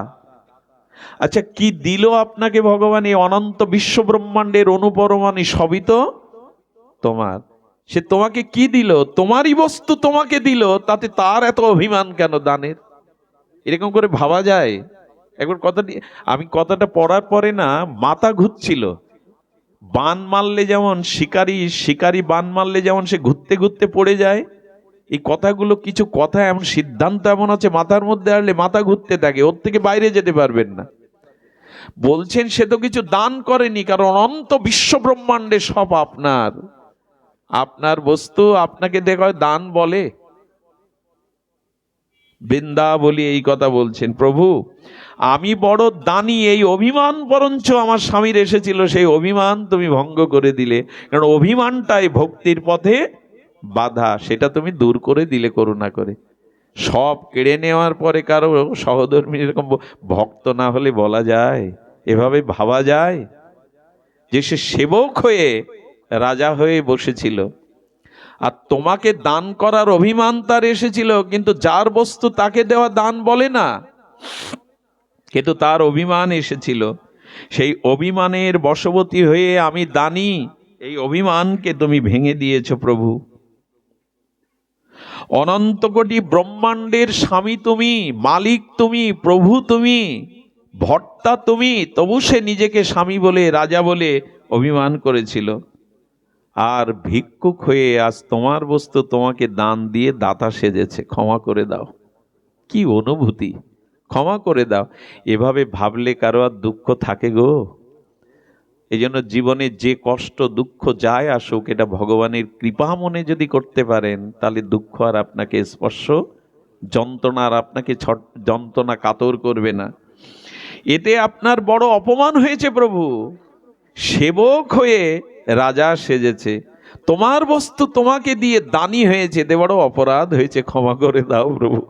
আচ্ছা কি দিল আপনাকে ভগবান? এই অনন্ত বিশ্ব ব্রহ্মাণ্ডের অনুপরমাণু সবই তো তোমার। সে তোমাকে কি দিল? তোমারই বস্তু তোমাকে দিল, তাতে তার এত অভিমান কেন দানের? এরকম করে ভাবা যায়? একবার আমি কথাটা পড়ার পরে না মাথা ঘুরছিল। বান মারলে যেমন শিকারি বান মারলে যেমন সে ঘুরতে ঘুরতে পড়ে যায়, এই কথাগুলো কিছু কথা এমন সিদ্ধান্ত এমন আছে মাথার মধ্যে আসলে মাথা ঘুরতে থাকে, ওর থেকে বাইরে যেতে পারবেন না। বলছেন সে তো কিছু দান করেনি, কারণ অনন্ত বিশ্ব ব্রহ্মাণ্ডে সব আপনার, আপনার বস্তু আপনাকে দেখায় দান বলে? বৃন্দাবলী এই কথা বলছেন, প্রভু আমি বড় দানি, এই অভিমান বরঞ্চ আমার স্বামীর এসেছিল, সেই অভিমান তুমি ভঙ্গ করে দিলে, কারণ অভিমানটাই ভক্তির পথে বাধা, সেটা তুমি দূর করে দিলে করুণা করে। সব কেড়ে নেওয়ার পরে কারো সহধর্মী এরকম ভক্ত না হলে বলা যায়? এভাবে ভাবা যায় যে সে সেবক হয়ে রাজা হয়ে বসেছিল, আর তোমাকে দান করার অভিমান তার এসেছিল, কিন্তু যার বস্তু তাকে দেওয়া দান বলে না, কিন্তু তার অভিমান এসেছিল। সেই অভিমানের বশবর্তী হয়ে আমি দানি, এই অভিমানকে তুমি ভেঙে দিয়েছ প্রভু। অনন্ত কোটি ব্রহ্মাণ্ডের স্বামী তুমি, মালিক তুমি, প্রভু তুমি, ভর্তা তুমি, তবু সে নিজেকে স্বামী বলে, রাজা বলে অভিমান করেছিল। আর ভিক্ষুক হয়ে আজ তোমার বস্তু তোমাকে দান দিয়ে দাতা সেজেছে, ক্ষমা করে দাও। কি অনুভূতি, ক্ষমা করে দাও। এভাবে ভাবলে কারো আর দুঃখ থাকে গো? এই জন্য জীবনে যে কষ্ট দুঃখ যায় আসুক, এটা ভগবানের কৃপা মনে যদি করতে পারেন, তাহলে দুঃখ আর আপনাকে স্পর্শ, যন্ত্রণা আর আপনাকে যন্ত্রণা কাতর করবে না। এতে আপনার বড় অপমান হয়েছে প্রভু, সেবক হয়ে রাজা সেজেছে, তোমার বস্তু তোমাকে দিয়ে দানি হয়েছে, এতে বড় অপরাধ হয়েছে, ক্ষমা করে দাও প্রভু।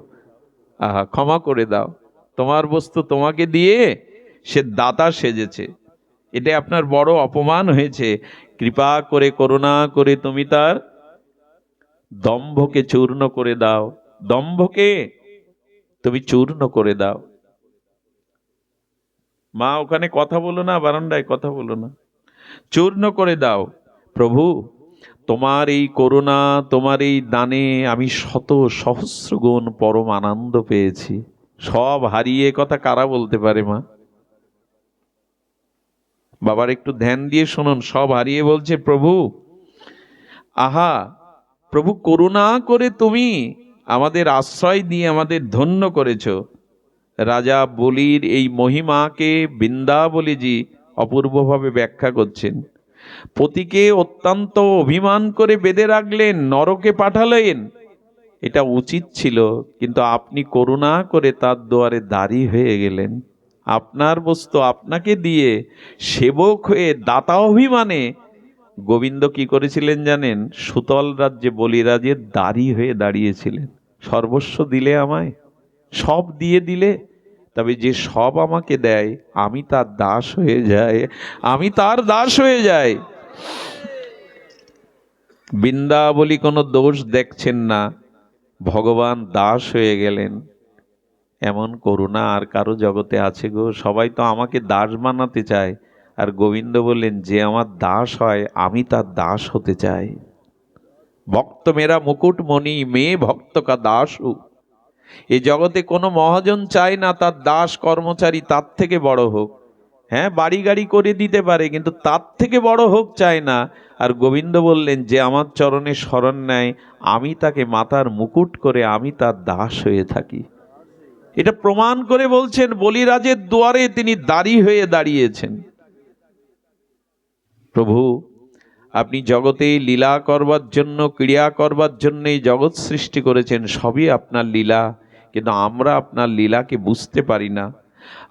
আহা, ক্ষমা করে দাও। তোমার বস্তু তোমাকে দিয়ে সে দাতা সেজেছে, এটা আপনার বড় অপমান হয়েছে। কৃপা করে করুণা করে তুমি তার দম্ভকে চূর্ণ করে দাও, দম্ভকে তুমি চূর্ণ করে দাও। মা ওখানে কথা বলো না, বারান্দায় কথা বলো না, চূর্ণ করে দাও প্রভু। তোমার এই করুণা, তোমার এই দানে আমি শত সহস্র গুণ পরম আনন্দ পেয়েছি। সব হারিয়ে কথা কারা বলতে পারে মা? বাবার একটু ধ্যান দিয়ে শুনুন। সব হারিয়ে বলছে প্রভু, আহা প্রভু করুণা করে তুমি আমাদের আশ্রয় দিয়ে আমাদের ধন্য করেছ। রাজা বলির এই মহিমাকে বৃন্দাবলীজি অপূর্বভাবে ব্যাখ্যা করছেন। পতিকে অত্যন্ত অভিমান করে বেঁধে রাখলেন, নরকে পাঠালেন, এটা উচিত ছিল, কিন্তু আপনি করুণা করে তার দুয়ারে দাঁড়ি হয়ে গেলেন। আপনার বস্তু আপনাকে দিয়ে সেবক হয়ে দাতা অভিমানে গোবিন্দ কি করেছিলেন জানেন? সুতল রাজ্যে বলিরাজের দাঁড়ি হয়ে দাঁড়িয়েছিলেন। সর্বস্ব দিলে আমায়, সব দিয়ে দিলে, তবে যে সব আমাকে দেয় আমি তার দাস হয়ে যাই, আমি তার দাস হয়ে যাই। বৃন্দাবলী কোনো দোষ দেখছেন না, ভগবান দাস হয়ে গেলেন। এমন করুণা আর কারো জগতে আছে গো? সবাই তো আমাকে দাস বানাতে চায়, আর গোবিন্দ বললেন যে আমার দাস হয় আমি তার দাস হতে চাই। ভক্ত মেরা মুকুটমণি, মেয়ে ভক্ত কা দাস হু। এই জগতে কোনো মহাজন চায় না তার দাস কর্মচারী তার থেকে বড় হোক। হ্যাঁ, বাড়ি গাড়ি করে দিতে পারে, কিন্তু তার থেকে বড় হোক চায় না। আর গোবিন্দ বললেন যে আমার চরণে শরণ নেয় আমি তাকে মাথার মুকুট করে আমি তার দাস হয়ে থাকি। এটা প্রমাণ করে বলছেন, বলিরাজের দুয়ারে তিনি দাঁড়ি হয়ে দাঁড়িয়েছেন। প্রভু, আপনি জগতে লীলা করবার জন্য, ক্রিয়া করবার জন্য এই জগৎ সৃষ্টি করেছেন, সবই আপনার লীলা, কিন্তু আমরা আপনার লীলাকে বুঝতে পারি না।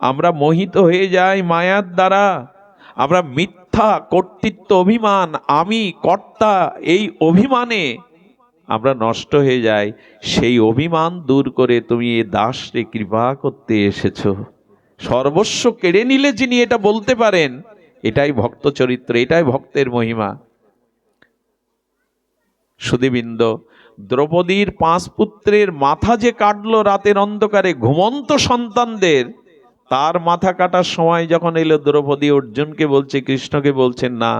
আমরা মোহিত হয়ে যাই মায়ার দ্বারা। আমরা মিথ্যা কর্তৃত্ব অভিমান, আমি কর্তা, এই অভিমানে আমরা নষ্ট হয়ে যাই। সেই অভিমান দূর করে তুমি এ দাসকে কৃপা করতে এসেছো। সর্বস্ব কেড়ে নিলে যিনি এটা বলতে পারেন, এটাই ভক্ত চরিত্র, এটাই ভক্তের মহিমা। সুধীবৃন্দ, দ্রৌপদীর 5 পুত্রের মাথা যে কাটলো রাতের অন্ধকারে ঘুমন্ত সন্তানদের, তার মাথা কাটার সময় যখন এলো, দ্রৌপদী অর্জুনকে বলছে, কৃষ্ণকে বলছেন, না,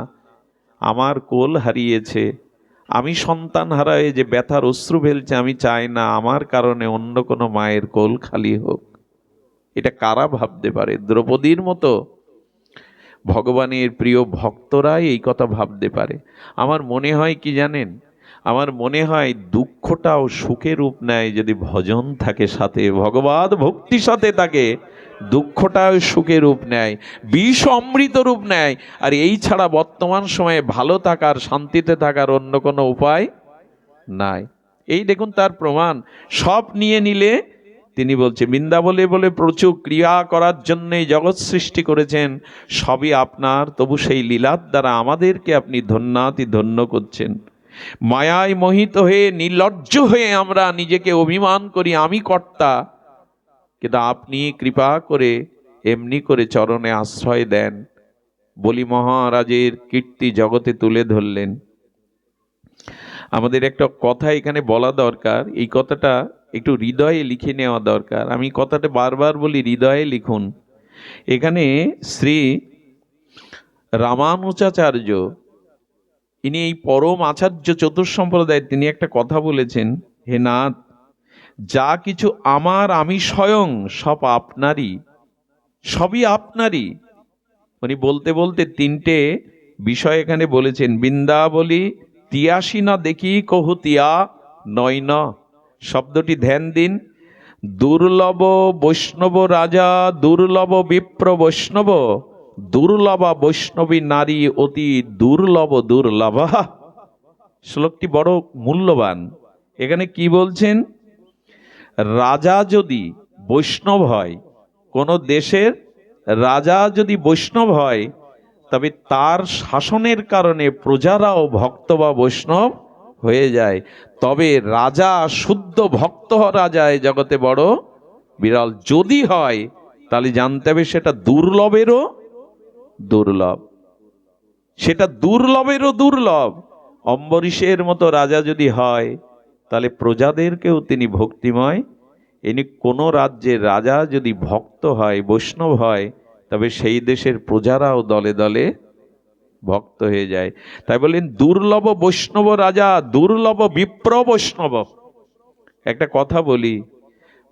আমার কোল হারিয়েছে, আমি সন্তান হারায় যে ব্যথার অশ্রু ফেলছে, আমি চাই না আমার কারণে অন্য কোনো মায়ের কোল খালি হোক। এটা কারা ভাবতে পারে? দ্রৌপদীর মতো ভগবানের প্রিয় ভক্তরাই এই কথা ভাবতে পারে। আমার মনে হয় কি জানেন, আমার মনে হয় দুঃখটাও সুখে রূপ নেয় যদি ভজন থাকে সাথে, ভগবত ভক্তি সাথে থাকে, দুঃখটাও সুখে রূপ নেয়, বিষ অমৃত রূপ নেয়। আর এই ছাড়া বর্তমান সময়ে ভালো থাকার, শান্তিতে থাকার অন্য কোনো উপায় নাই। এই দেখুন তার প্রমাণ। সব নিয়ে নিলে তিনি বলছে, বৃন্দাবনে বলে প্রচুর ক্রিয়া করার জন্যই জগৎ সৃষ্টি করেছেন, সবই আপনার, তবু সেই লীলার দ্বারা আমাদেরকে আপনি ধন্যাতি ধন্য করছেন। মায়ায় মোহিত হয়ে, নির্লজ্জ হয়ে আমরা নিজেকে অভিমান করি আমি কর্তা, কিন্তু আপনি কৃপা করে এমনি করে চরণে আশ্রয় দেন, বলি মহারাজের কীর্তি জগতে তুলে ধরলেন। আমাদের একটা কথা এখানে বলা দরকার, এই কথাটা একটু হৃদয়ে লিখে নেওয়া দরকার। আমি কথাটা বারবার বলি, হৃদয়ে লিখুন। এখানে শ্রী রামানুজাচার্য, ইনি এই পরম আচার্য চতুর্সম্প্রদায়, তিনি একটা কথা বলেছেন, হে নাথ, যা কিছু আমার, আমি স্বয়ং সব আপনারই, সবই আপনারই। উনি বলতে বলতে 3টে বিষয় এখানে বলেছেন। বৃন্দাবলী তিয়াসী না দেখি কহু তিয়া নয় ন, শব্দটি ধ্যান দিন। দুর্লভ বৈষ্ণব রাজা, দুর্লভ বিপ্র বৈষ্ণব, দুর্লভা বৈষ্ণবী নারী অতি দুর্লভ দুর্লভা। শ্লোকটি বড় মূল্যবান। এখানে কি বলছেন? রাজা যদি বৈষ্ণব হয়, কোন দেশের রাজা যদি বৈষ্ণব হয়, তবে তার শাসনের কারণে প্রজারাও ভক্ত বা বৈষ্ণব হয়ে যায়। তবে রাজা শুদ্ধ ভক্ত রাজা এই জগতে বড় বিরল। যদি হয় তাহলে জানতে হবে সেটা দুর্লভেরও দুর্লভ, সেটা দুর্লভেরও দুর্লভ। অম্বরীশের মতো রাজা যদি হয়, তাহলে প্রজাদেরকেও তিনি ভক্তিময়। ইনি কোনো রাজ্যের রাজা যদি ভক্ত হয়, বৈষ্ণব হয়, তবে সেই দেশের প্রজারাও দলে দলে ভক্ত হয়ে যায়। তাই বলেন দুর্লভ বৈষ্ণব রাজা, দুর্লভ বিপ্র বৈষ্ণব। একটা কথা বলি,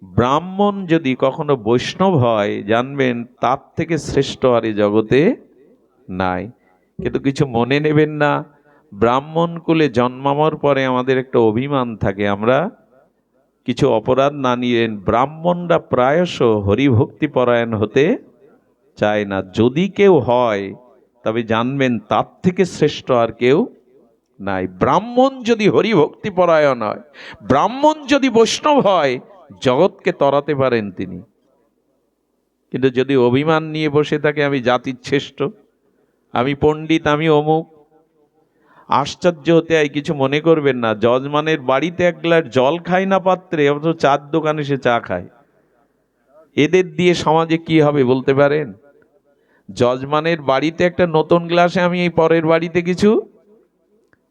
ব্রাহ্মণ যদি কখনো বৈষ্ণব হয়, জানবেন তার থেকে শ্রেষ্ঠ আর এই জগতে নাই। কিন্তু কিছু মনে নেবেন না, ব্রাহ্মণ কুলে জন্মানোর পরে আমাদের একটা অভিমান থাকে, আমরা কিছু অপরাধ না নিলেন ব্রাহ্মণরা প্রায়শ হরিভক্তি পরায়ণ হতে চায় না। যদি কেউ হয় তবে জানবেন তার থেকে শ্রেষ্ঠ আর কেউ নাই। ব্রাহ্মণ যদি হরিভক্তি পরায়ণ হয়, ব্রাহ্মণ যদি বৈষ্ণব হয়, জগৎকে তরাতে পারেন তিনি। কিন্তু যদি অভিমান নিয়ে বসে থাকে, আমি জাতির শ্রেষ্ঠ, আমি পণ্ডিত, আমি অমুক, আশ্চর্য হতে হয়। কিছু মনে করবেন না, যজমানের বাড়িতে এক গ্লাস জল খায় না পাত্রে, অথচ চার দোকানে সে চা খায়। এদের দিয়ে সমাজে কি হবে বলতে পারেন? যজমানের বাড়িতে একটা নতুন গ্লাসে আমি এই পরের বাড়িতে কিছু,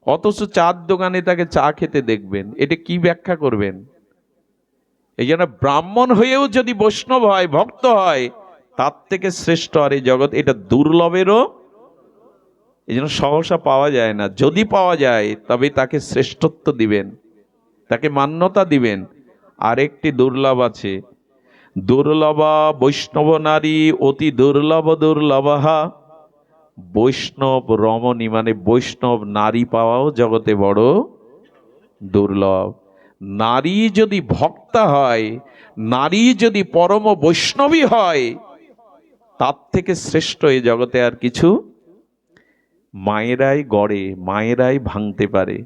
অথচ চার দোকানে তাকে চা খেতে দেখবেন। এটা কি ব্যাখ্যা করবেন? এই জন্য ব্রাহ্মণ হয়েও যদি বৈষ্ণব হয়, ভক্ত হয়, তার থেকে শ্রেষ্ঠ আর এই জগৎ, এটা দুর্লভেরও। এই জন্য সহসা পাওয়া যায় না। যদি পাওয়া যায় তবে তাকে শ্রেষ্ঠত্ব দিবেন, তাকে মান্যতা দিবেন। আরেকটি দুর্লভ আছে, দুর্লভা বৈষ্ণব নারী অতি দুর্লভ দুর্লভা। বৈষ্ণব রমণী মানে বৈষ্ণব নারী পাওয়াও জগতে বড় দুর্লভ। নারী যদি ভক্তা হয়, নারী যদি পরম বৈষ্ণবী হয়, তার থেকে শ্রেষ্ঠ এই জগতে আর কিছু। মায়েরাই গড়ে, মায়েরাই ভাঙতে পারে।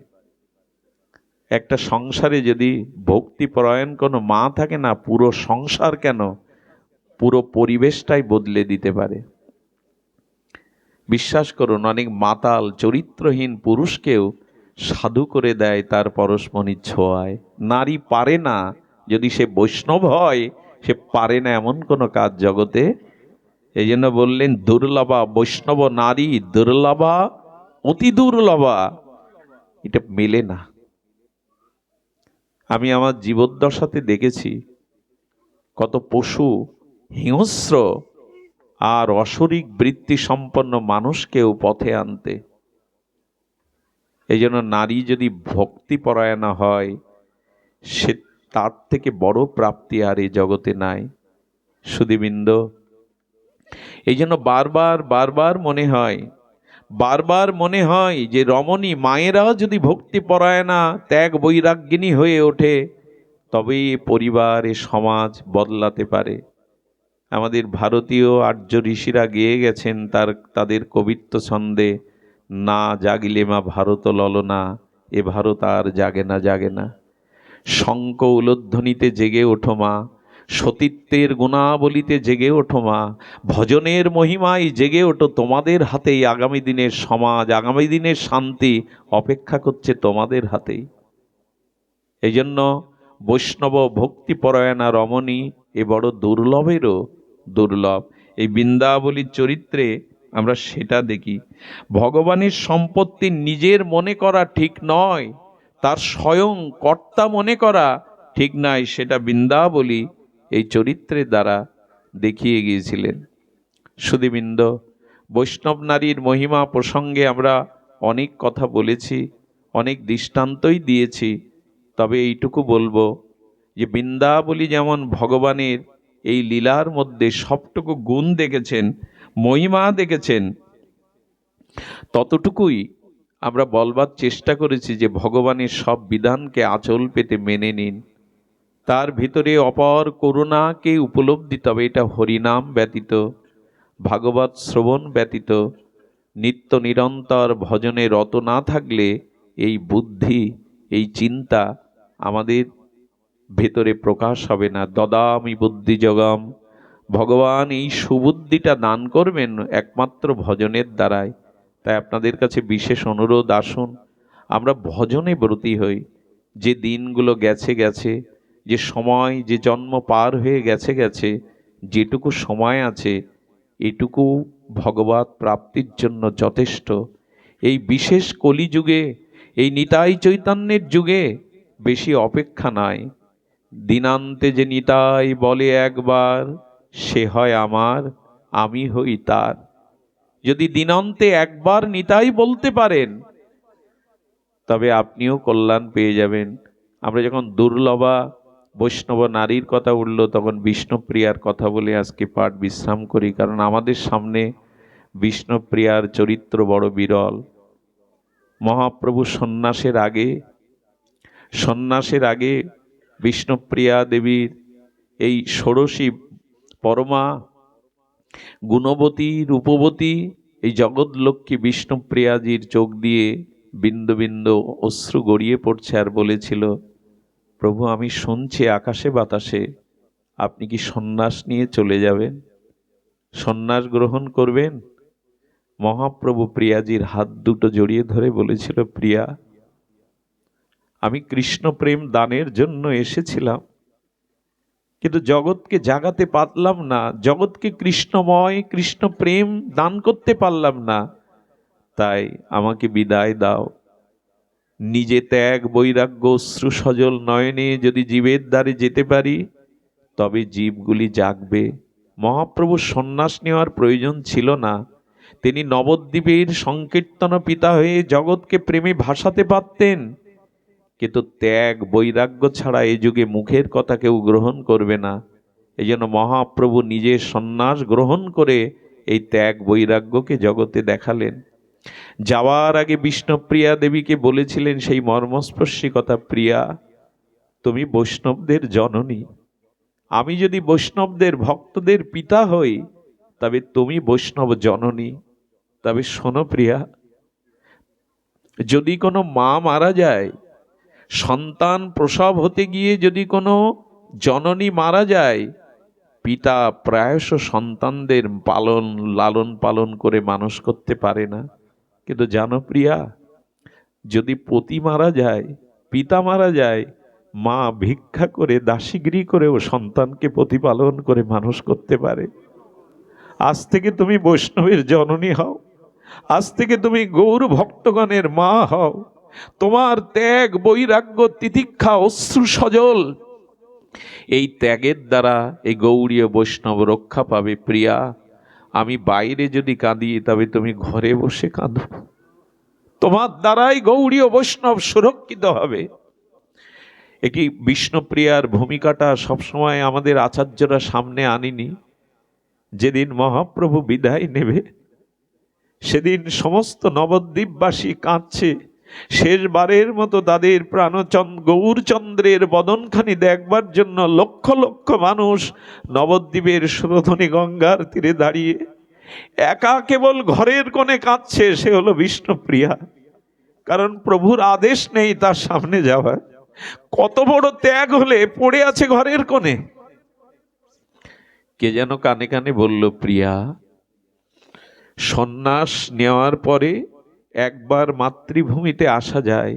একটা সংসারে যদি ভক্তিপরায়ণ কোনো মা থাকে না, পুরো সংসার কেন, পুরো পরিবেশটাই বদলে দিতে পারে। বিশ্বাস করুন, অনেক মাতাল চরিত্রহীন পুরুষকেও সাধু করে দেয় তার পরশমণির ছোঁয়ায়। নারী পারে না, যদি সে বৈষ্ণব হয়, সে পারে না এমন কোনো কাজ জগতে। এই জন্য বললেন দুর্লভা বৈষ্ণব নারী, দুর্লভা অতি দুর্লভা। এটা মেলে না। আমি আমার জীবদ্দশাতে দেখেছি কত পশু, হিংস্র আর অশরিক বৃত্তি সম্পন্ন মানুষকেও পথে আনতে। এই জন্য নারী যদি ভক্তিপরায়ণা হয়, সে তার থেকে বড় প্রাপ্তি আর এই জগতে নাই। সুধীবৃন্দ, এই জন্য বারবার বারবার মনে হয়, বারবার মনে হয় যে রমণী মায়েরাও যদি ভক্তিপরায়ণা ত্যাগ বৈরাগ্যিনী হয়ে ওঠে, তবেই পরিবার, এ সমাজ বদলাতে পারে। আমাদের ভারতীয় আর্য ঋষিরা গেয়ে গেছেন তাদের কবিত্ব ছন্দে, না জাগিলে মা ভারত ললনা, এ ভারত আর জাগে না জাগে না। শঙ্খ উলোধ্বনিতে জেগে ওঠো মা, সতীত্বের গুণাবলিতে জেগে ওঠো মা, ভজনের মহিমায় জেগে ওঠো। তোমাদের হাতেই আগামী দিনের সমাজ, আগামী দিনের শান্তি অপেক্ষা করছে তোমাদের হাতেই। এই জন্য বৈষ্ণব ভক্তিপরায়ণা রমণী এ বড় দুর্লভেরও দুর্লভ। এই বৃন্দাবলীর চরিত্রে আমরা সেটা দেখি। ভগবানের সম্পত্তি নিজের মনে করা ঠিক নয়, তার স্বয়ং কর্তা মনে করা ঠিক নয়, সেটা বৃন্দাবলী এই চরিত্রের দ্বারা দেখিয়ে গিয়েছিলেন। সুধীবৃন্দ, বৈষ্ণব নারীর মহিমা প্রসঙ্গে আমরা অনেক কথা বলেছি, অনেক দৃষ্টান্তই দিয়েছি। তবে এইটুকু বলবো যে বৃন্দাবলী যেমন ভগবানের এই লীলার মধ্যে সবটুকু গুণ দেখেছেন, মহিমা দেখেছেন, ততটুকুই আমরা বলবার চেষ্টা করেছি যে ভগবানের সব বিধানকে আঁচল পেতে মেনে নিন। তার ভিতরে অপার করুণাকে উপলব্ধি, তবে এটা হরিনাম ব্যতীত, ভাগবত শ্রবণ ব্যতীত, নিত্য নিরন্তর ভজনে রত না থাকলে এই বুদ্ধি, এই চিন্তা আমাদের ভেতরে প্রকাশ হবে না। দদামি বুদ্ধি যোগম, ভগবান এই সুবুদ্ধিটা দান করবেন একমাত্র ভজনের দ্বারাই। তাই আপনাদের কাছে বিশেষ অনুরোধ, আসুন আমরা ভজনে ব্রতী হই। যে দিনগুলো গেছে গেছে, যে সময়, যে জন্ম পার হয়ে গেছে গেছে, যেটুকু সময় আছে এটুকু ভগবত প্রাপ্তির জন্য যথেষ্ট। এই বিশেষ কলিযুগে, এই নিতাই চৈতন্যের যুগে বেশি অপেক্ষা নাই। দিনান্তে যে নিতাই বলে একবার, সে হয় আমার, আমি হই তার। যদি দিনান্তে একবার নিতাই বলতে পারেন, তবে আপনিও কল্যাণ পেয়ে যাবেন। আমরা যখন দুর্লভা বৈষ্ণব নারীর কথা উঠল, তখন বিষ্ণুপ্রিয়ার কথা বলে আজকে পাঠ বিশ্রাম করি। কারণ আমাদের সামনে বিষ্ণুপ্রিয়ার চরিত্র বড় বিরল। মহাপ্রভু সন্ন্যাসের আগে বিষ্ণুপ্রিয়া দেবীর এই ষোড়শী পরমা গুণবতী রূপবতী এই জগৎলক্ষ্মী বিষ্ণুপ্রিয়াজির চোখ দিয়ে বিন্দু বিন্দু অশ্রু গড়িয়ে পড়ছে, আর বলেছিল, প্রভু আমি শুনছি আকাশে বাতাসে আপনি কি সন্ন্যাস নিয়ে চলে যাবেন, সন্ন্যাস গ্রহণ করবেন। মহাপ্রভু প্রিয়াজির হাত দুটো জড়িয়ে ধরে বলেছিল, প্রিয়া আমি কৃষ্ণ প্রেম দানের জন্য এসেছিলাম, কিন্তু জগৎকে জাগাতে পারলাম না, জগৎকে কৃষ্ণময় কৃষ্ণ প্রেম দান করতে পারলাম না, তাই আমাকে বিদায় দাও। নিজে ত্যাগ বৈরাগ্য অশ্রু সজল নয়নে যদি জীবের দ্বারে যেতে পারি তবে জীবগুলি জাগবে। মহাপ্রভুর সন্ন্যাস নেওয়ার প্রয়োজন ছিল না, তিনি নবদ্বীপের সংকীর্তন পিতা হয়ে জগৎকে প্রেমে ভাসাতে পারতেন, কিন্তু ত্যাগ বৈরাগ্য ছাড়া এই যুগে মুখের কথা কেউ গ্রহণ করবে না। এই জন্য মহাপ্রভু নিজে সন্ন্যাস গ্রহণ করে এই ত্যাগ বৈরাগ্যকে জগতে দেখালেন। যাওয়ার আগে বিষ্ণুপ্রিয়া দেবীকে বলেছিলেন সেই মর্মস্পর্শী কথা, প্রিয়া তুমি বৈষ্ণবদের জননী, আমি যদি বৈষ্ণবদের ভক্তদের পিতা হই তবে তুমি বৈষ্ণব জননী। তবে শোনো প্রিয়া, যদি কোনো মা মারা যায়, সন্তান প্রসব হতে গিয়ে যদি কোনো জননী মারা যায়, পিতা প্রায়শ সন্তানদের লালন পালন করে মানুষ করতে পারে না। কিন্তু জানো প্রিয়া, যদি পতি মারা যায়, পিতা মারা যায়, মা ভিক্ষা করে দাসীগিরি করেও সন্তানকে প্রতিপালন করে মানুষ করতে পারে। আজ থেকে তুমি বৈষ্ণবের জননী হও, আজ থেকে তুমি গৌর ভক্তগণের মা হও। তোমার ত্যাগ বৈরাগ্য তিতিক্ষা অশ্রু সজল, এই ত্যাগের দ্বারা এই গৌড়ীয় বৈষ্ণব রক্ষা পাবে। প্রিয়া আমি বাইরে যদি কাঁদি তবে তুমি ঘরে বসে কাঁদো, তোমার দ্বারাই গৌড়ীয় বৈষ্ণব সুরক্ষিত হবে। একটি বিষ্ণুপ্রিয়ার ভূমিকাটা সবসময় আমাদের আচার্যরা সামনে আনিনি। যেদিন মহাপ্রভু বিদায় নেবে সেদিন সমস্ত নবদ্বীপবাসী কাঁদছে, শেষবারের মতো তাদের গৌরচন্দ্রের বদনখানি দেখবার জন্য লক্ষ লক্ষ মানুষ নবদ্বীপের সুরধনী গঙ্গার তীরে দাঁড়িয়ে একা কেবল ঘরের কোণে কাঁদছে, সে হলো বিষ্ণুপ্রিয়া। কারণ প্রভুর আদেশ নেই তার সামনে যাওয়ার। কত বড় ত্যাগ হলে পড়ে আছে ঘরের কোণে। কে যেন কানে কানে বলল, প্রিয়া সন্ন্যাস নেওয়ার পরে একবার মাতৃভূমিতে আসা যায়,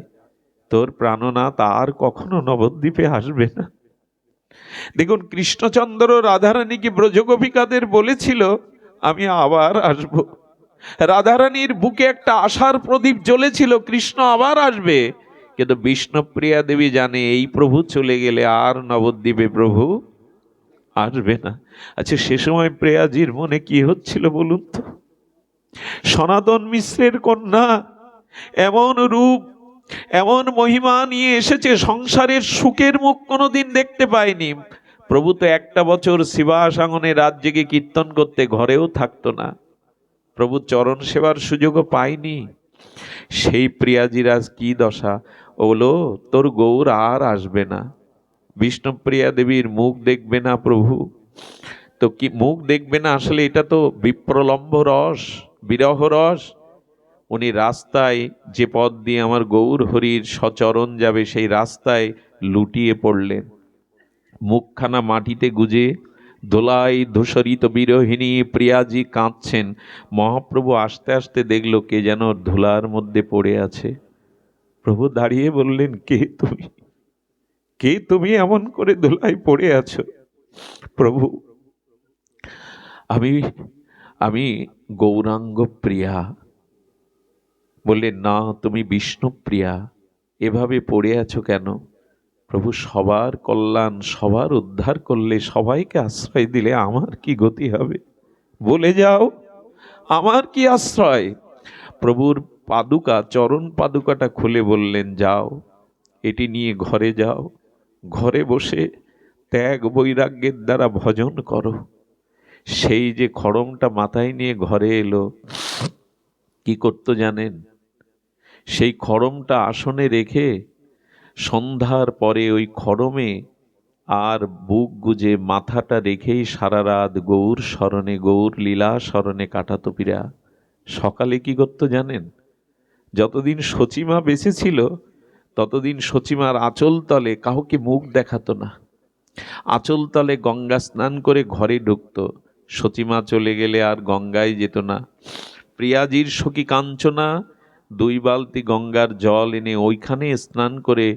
তোর প্রাণনাথ আর কখনো নবদ্বীপে আসবে না। দেখুন কৃষ্ণচন্দ্র রাধারানীকে ব্রজগোপিকাদের বলেছিল, আমি আবার আসব। রাধারানীর বুকে একটা আশার প্রদীপ জ্বলেছিল, কৃষ্ণ আবার আসবে। কিন্তু বিষ্ণুপ্রিয়া দেবী জানে এই প্রভু চলে গেলে আর নবদ্বীপে প্রভু আসবে না। আচ্ছা সে সময় প্রিয়াজির মনে কি হচ্ছিল বলুন তো? সনাতন মিশ্রের কন্যা, এমন রূপ এমন মহিমা নিয়ে এসেছে, সংসারের সুখের মুখ কোনোদিন দেখতে পায়নি। প্রভু তো একটা বছর শিবাসাঙ্গনে রাত জেগে কীর্তন করতে ঘরেও থাকতো না, প্রভু চরণ সেবার সুযোগও পায়নি। সেই প্রিয়াজির আজ কি দশা, বলো তোর গৌর আর আসবে না, বিষ্ণুপ্রিয়া দেবীর মুখ দেখবে না প্রভু। তো কি মুখ দেখবে না, আসলে এটা তো বিপ্রলম্ব রস, বিরহ রস। উনি রাস্তায় যে পথ দিয়ে আমার গৌর হরির সচরণ যাবে সেই রাস্তায় লুটিয়ে পড়লেন, মুখখানা মাটিতে গুজে, দোলাই ধূসরিত বিরোহিণী প্রিয়াজি কাঁদছেন। মহাপ্রভু আস্তে আস্তে দেখলো কে যেন ধুলার মধ্যে পড়ে আছে। প্রভু দাঁড়িয়ে বললেন, কে তুমি, কে তুমি এমন করে ধুলায় পড়ে আছো? প্রভু আমি আমি গৌরাঙ্গ প্রিয়া। বললেন, না তুমি বিষ্ণুপ্রিয়া, এভাবে পড়ে আছো কেন? প্রভু সবার কল্যাণ সবার উদ্ধার করলে, সবাইকে আশ্রয় দিলে আমার কি গতি হবে? বলে যাও আমার কি আশ্রয়? প্রভুর পাদুকা, চরণ পাদুকাটা খুলে বললেন, যাও এটি নিয়ে ঘরে যাও, ঘরে বসে ত্যাগ বৈরাগ্যের দ্বারা ভজন করো। সেই যে খড়মটা মাথায় নিয়ে ঘরে এলো, কি করতো জানেন? সেই খড়মটা আসনে রেখে সন্ধ্যার পরে ওই খড়মে আর বুক গুজে মাথাটা রেখেই সারা রাত গৌর স্মরণে, গৌর লীলা স্মরণে কাটাতো পীরা। সকালে কি করতো জানেন? যতদিন সচিমা বেঁচে ছিল ততদিন সচিমার আঁচল তলে কাউকে মুখ দেখাতো না, আঁচল তলে গঙ্গা স্নান করে ঘরে ঢুকত। সচিমা চলে গেলে আর গঙ্গায় যেত না। প্রিয়াজির সখী কাঞ্চনা 2 বালতি গঙ্গার জল এনে ওইখানে স্নান করে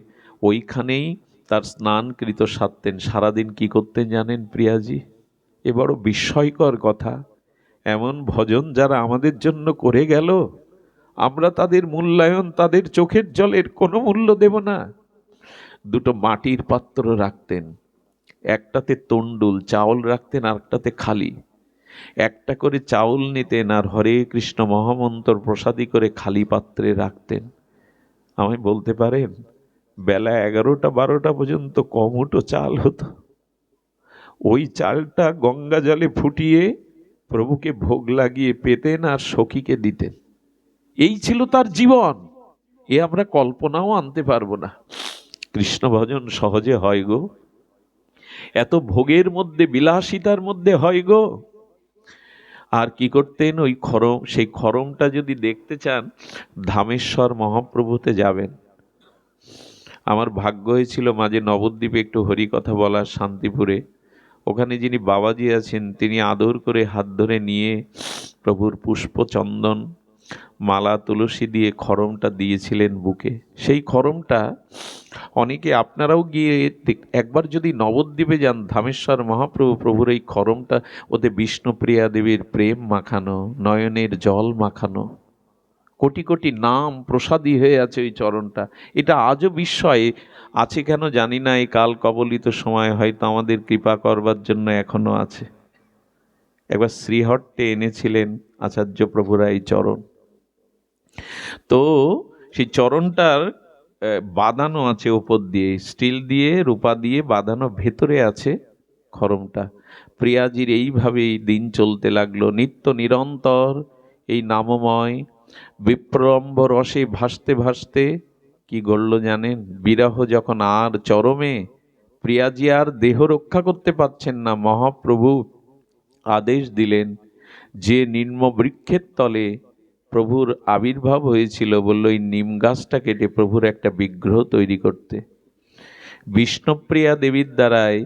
ওইখানেই তার স্নানকৃত সারতেন। সারাদিন কি করতেন জানেন প্রিয়াজি? এ বড় বিস্ময়কর কথা। এমন ভজন যারা আমাদের জন্য করে গেল, আমরা তাদের মূল্যায়ন, তাদের চোখের জলের কোনো মূল্য দেব না। 2টো মাটির পাত্র রাখতেন, একটাতে তণ্ডুল চাউল রাখতেন, আরেকটাতে খালি। একটা করে চাউল নিতেন আর হরে কৃষ্ণ মহামন্ত্র প্রসাদী করে খালি পাত্রে রাখতেন। আমায় বলতে পারেন বেলা 11টা 12টা পর্যন্ত কমুটো চাল হতো। ওই চালটা গঙ্গা জলে ফুটিয়ে প্রভুকে ভোগ লাগিয়ে পেতেন আর সখীকে দিতেন। এই ছিল তার জীবন। এ আমরা কল্পনাও আনতে পারবো না। কৃষ্ণ ভজন সহজে হয় গো? এত ভোগের মধ্যে, বিলাসিতার মধ্যে হয় গো? আর কি করতেন? ওই খরম, সেই খরমটা যদি দেখতে চান ধামেশ্বর মহাপ্রভুতে যাবেন। আমার ভাগ্য হয়েছিল মাঝে নবদ্বীপে একটু হরি কথা বলার, শান্তিপুরে। ওখানে যিনি বাবাজি আছেন তিনি আদর করে হাত ধরে নিয়ে প্রভুর পুষ্প চন্দন মালা তুলসী দিয়ে খরমটা দিয়েছিলেন বুকে। সেই খরমটা অনেকে, আপনারাও গিয়ে একবার যদি নবদ্বীপে যান, ধামেশ্বর মহাপ্রভু প্রভুর এই খরমটা, ওতে বিষ্ণুপ্রিয়া দেবীর প্রেম মাখানো, নয়নের জল মাখানো, কোটি কোটি নাম প্রসাদী হয়ে আছে ওই চরণটা। এটা আজও বিস্ময়ে আছে, কেন জানি না। এই কাল কবলিত সময় হয়তো আমাদের কৃপা করবার জন্য এখনো আছে। একবার শ্রীহট্টে এনেছিলেন আচার্য প্রভুরা এই চরণ। তো সেই চরণটার বাঁধানো আছে ওপর দিয়ে, স্টিল দিয়ে রূপা দিয়ে বাঁধানো, ভেতরে আছে খরমটা। প্রিয়াজির এইভাবেই দিন চলতে লাগলো, নিত্য নিরন্তর এই নামময় বিপ্রলম্ব রসে ভাসতে ভাসতে কি গড়ল জানেন? বিরহ যখন আর চরমে, প্রিয়াজি আর দেহ রক্ষা করতে পারছেন না, মহাপ্রভু আদেশ দিলেন যে নিম্ন বৃক্ষের তলে প্রভুর আবির্ভাব হয়েছিল, বলল এই নিম গাছটা কেটে প্রভুর একটা বিগ্রহ তৈরি করতে। বিষ্ণুপ্রিয়া দেবীর দ্বারাই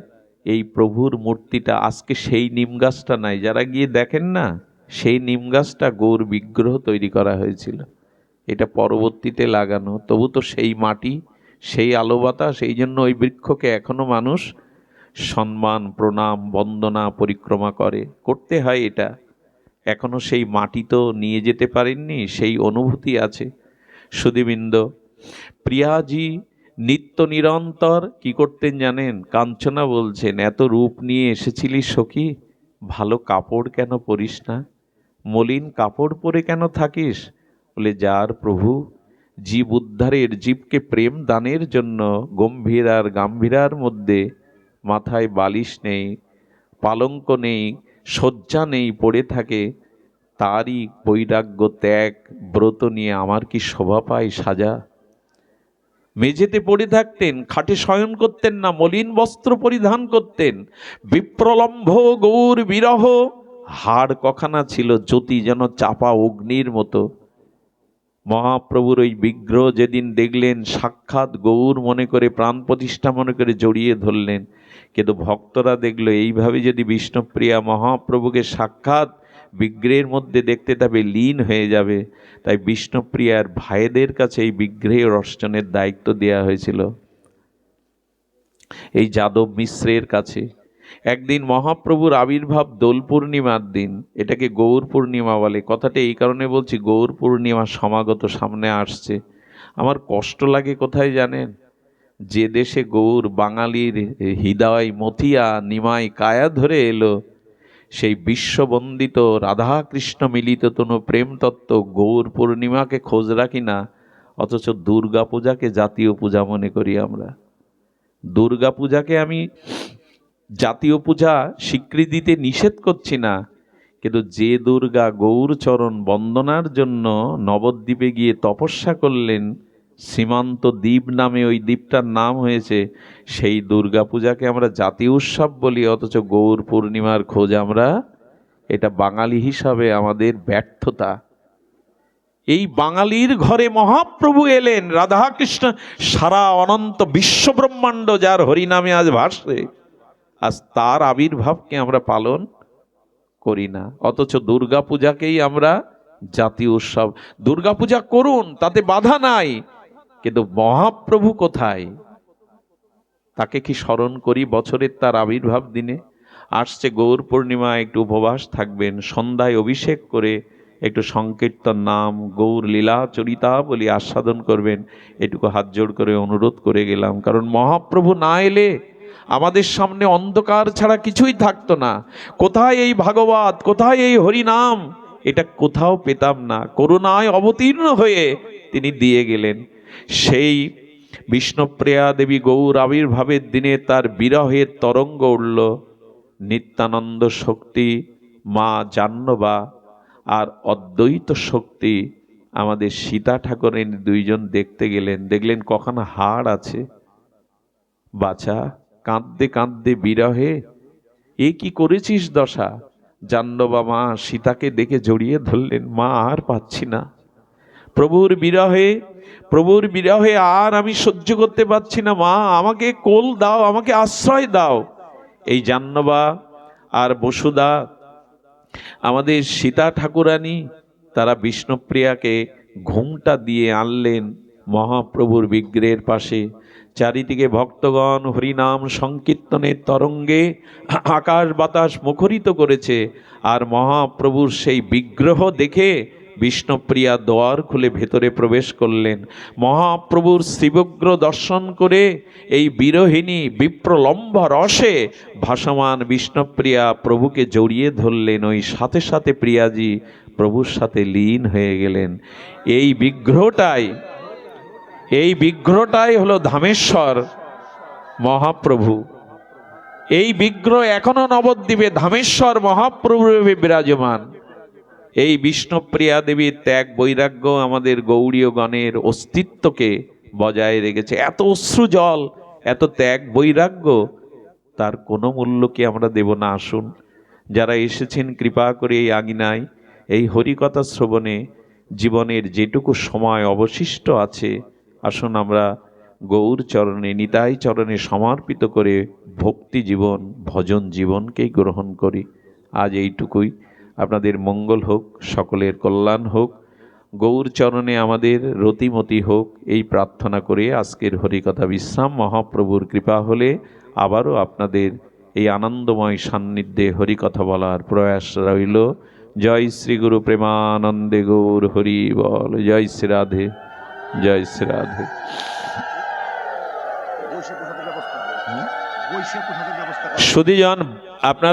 এই প্রভুর মূর্তিটা, আজকে সেই নিম গাছটা নাই, যারা গিয়ে দেখেন না, সেই নিম গাছটা গৌর বিগ্রহ তৈরি করা হয়েছিল। এটা পরবর্তীতে লাগানো, তবু তো সেই মাটি, সেই আলো বাতাস, সেই জন্য ওই বৃক্ষকে এখনো মানুষ সম্মান, প্রণাম, বন্দনা, পরিক্রমা করে, করতে হয় এটা। এখনো সেই মাটি তো নিয়ে যেতে পারেননি, সেই অনুভূতি আছে। সুধীবৃন্দ, প্রিয়াজি নিত্য নিরন্তর কি করতেন জানেন? কাঞ্চনা বলছেন, এত রূপ নিয়ে এসেছিলি সখী, ভালো কাপড় কেন পরিস না? মলিন কাপড় পরে কেন থাকিস? বলে, যার প্রভু জীব উদ্ধারের, জীবকে প্রেম দানের জন্য গম্ভীর আর গাম্ভীরার মধ্যে মাথায় বালিশ নেই, পালঙ্ক নেই, শয্যা নেই, পড়ে থাকে, তারই বৈরাগ্য ত্যাগ ব্রত নিয়ে আমার কি শোভা পায় সাজা? মেঝেতে পড়ে থাকতেন, খাটে শয়ন করতেন না, মলিন বস্ত্র পরিধান করতেন। বিপ্রলম্ভ গৌর বিরহ, হাড় কখানা ছিল জ্যোতি যেন চাপা অগ্নির মতো। মহাপ্রভুর ওই বিগ্রহ যেদিন দেখলেন, সাক্ষাৎ গৌর মনে করে, প্রাণ প্রতিষ্ঠা মনে করে জড়িয়ে ধরলেন। কিন্তু ভক্তরা দেখলো এইভাবে যদি বিষ্ণুপ্রিয়া মহাপ্রভুকে সাক্ষাৎ বিগ্রহের মধ্যে দেখতে তবে লীন হয়ে যাবে। তাই বিষ্ণুপ্রিয়ার ভাইদের কাছে এই বিগ্রহের অর্চনের দায়িত্ব দেওয়া হয়েছিল, এই যাদব মিশ্রের কাছে। একদিন মহাপ্রভুর আবির্ভাব দোল পূর্ণিমার দিন, এটাকে গৌর পূর্ণিমা বলে। কথাটা এই কারণে বলছি, গৌর পূর্ণিমা সমাগত সামনে আসছে। আমার কষ্ট লাগে কোথায় জানেন? যে দেশে গৌর বাঙালির হৃদয় মতিয়া নিমাই কায়া ধরে এলো, সেই বিশ্ববন্দিত রাধা কৃষ্ণ মিলিত তনু প্রেম তত্ত্ব গৌর পূর্ণিমাকে খোঁজ রাখি না, অথচ দুর্গা পূজাকে জাতীয় পূজা মনে করি আমরা। দুর্গা পূজাকে আমি জাতীয় পূজা স্বীকৃতিতে নিষেধ করছি না, কিন্তু যে দুর্গা গৌর চরণ বন্দনার জন্য নবদ্বীপে গিয়ে তপস্যা করলেন, সীমান্ত দ্বীপ নামে ওই দ্বীপটার নাম হয়েছে, সেই দুর্গা পূজাকে আমরা জাতীয় উৎসব বলি, অথচ গৌর পূর্ণিমার খোঁজ আমরা, এটা বাঙালি হিসাবে আমাদের ব্যর্থতা। এই বাঙালির ঘরে মহাপ্রভু এলেন, রাধাকৃষ্ণ, সারা অনন্ত বিশ্বব্রহ্মাণ্ড যার হরিনামে আজ ভাসে, আজ তার আবির্ভাবকে আমরা পালন করি না। অথচ দুর্গাপূজাকেই আমরা জাতীয় উৎসব। দুর্গাপূজা করুন, তাতে বাধা নাই, কিন্তু মহাপ্রভু কোথায় তাকে কি স্মরণ করি বছরের তার আবির্ভাব দিনে? আসছে গৌর পূর্ণিমা, একটু উপবাস থাকবেন, সন্ধ্যায় অভিষেক করে একটু সংকীর্তন নাম গৌর লীলা চরিতা বলি আস্বাদন করবেন। এটুকু হাত জোড় করে অনুরোধ করে গেলাম, কারণ মহাপ্রভু না এলে আমাদের সামনে অন্ধকার ছাড়া কিছুই থাকতো না। কোথায় এই ভাগবত, কোথায় এই হরিনাম, এটা কোথাও পেতাম না। করুণায় অবতীর্ণ হয়ে তিনি দিয়ে গেলেন। সেই বিষ্ণুপ্রিয়া দেবী গৌর আবির্ভাবের দিনে তার বিরহের তরঙ্গ উঠল। নিত্যানন্দ শক্তি মা জাহ্নবা আর অদ্বৈত শক্তি আমাদের সীতা ঠাকুরের দুইজন দেখতে গেলেন। দেখলেন কখানা হাড় আছে। বাছা, কাঁদতে কাঁদতে বিরহে এ কি করেছিস দশা? জাহ্নবা মা সীতাকে দেখে জড়িয়ে ধরলেন, মা আর পাচ্ছি না, প্রভুর বিরহে আর আমি সহ্য করতে পারছি না, মা আমাকে কোল দাও, আমাকে আশ্রয় দাও। এই জাহ্নবা আর বসুদা আমাদের সীতা ঠাকুরানী, তারা বিষ্ণুপ্রিয়াকে ঘুমটা দিয়ে আনলেন মহাপ্রভুর বিগ্রহের পাশে। চারিদিকে ভক্তগণ হরিনাম সংকীর্তনের তরঙ্গে আকাশ বাতাস মুখরিত করেছে। আর মহাপ্রভুর সেই বিগ্রহ দেখে বিষ্ণুপ্রিয়া দ্বার খুলে ভেতরে প্রবেশ করলেন। মহাপ্রভুর শ্রীবগ্র দর্শন করে এই বিরহিণী বিপ্রলম্ব রসে ভাসমান বিষ্ণুপ্রিয়া প্রভুকে জড়িয়ে ধরলেন। ওই সাথে সাথে প্রিয়াজি প্রভুর সাথে লীন হয়ে গেলেন। এই বিগ্রহটাই হলো ধামেশ্বর মহাপ্রভু। এই বিগ্রহ এখনো নবদ্বীপে ধামেশ্বর মহাপ্রভু বিরাজমান। এই বিষ্ণুপ্রিয়া দেবীর ত্যাগ বৈরাগ্য আমাদের গৌড়ীয় গণের অস্তিত্বকে বজায় রেখেছে। এত অশ্রু জল, এত ত্যাগ বৈরাগ্য, তার কোনো মূল্য কি আমরা দেব না? আসুন, যারা এসেছেন কৃপা করে এই আঙিনায়, এই হরিকথা শ্রবণে জীবনের যেটুকু সময় অবশিষ্ট আছে, আসুন আমরা গৌর চরণে, নিতাই চরণে সমর্পিত করে ভক্তি জীবন, ভজন জীবনকেই গ্রহণ করি। আজ এইটুকুই। আপনাদের মঙ্গল হোক, সকলের কল্যাণ হোক, গৌর চরণে আমাদের রতিমতি হোক, এই প্রার্থনা করে আজকের হরিকথা বিশ্রাম। মহাপ্রভুর কৃপা হলে আবারও আপনাদের এই আনন্দময় সান্নিধ্যে হরিকথা বলার প্রয়াস রইল। জয় শ্রী গুরু প্রেমানন্দে গৌর হরি বল। জয় শ্রী রাধে, জয় শ্রী রাধে। সুধীজন, আপনার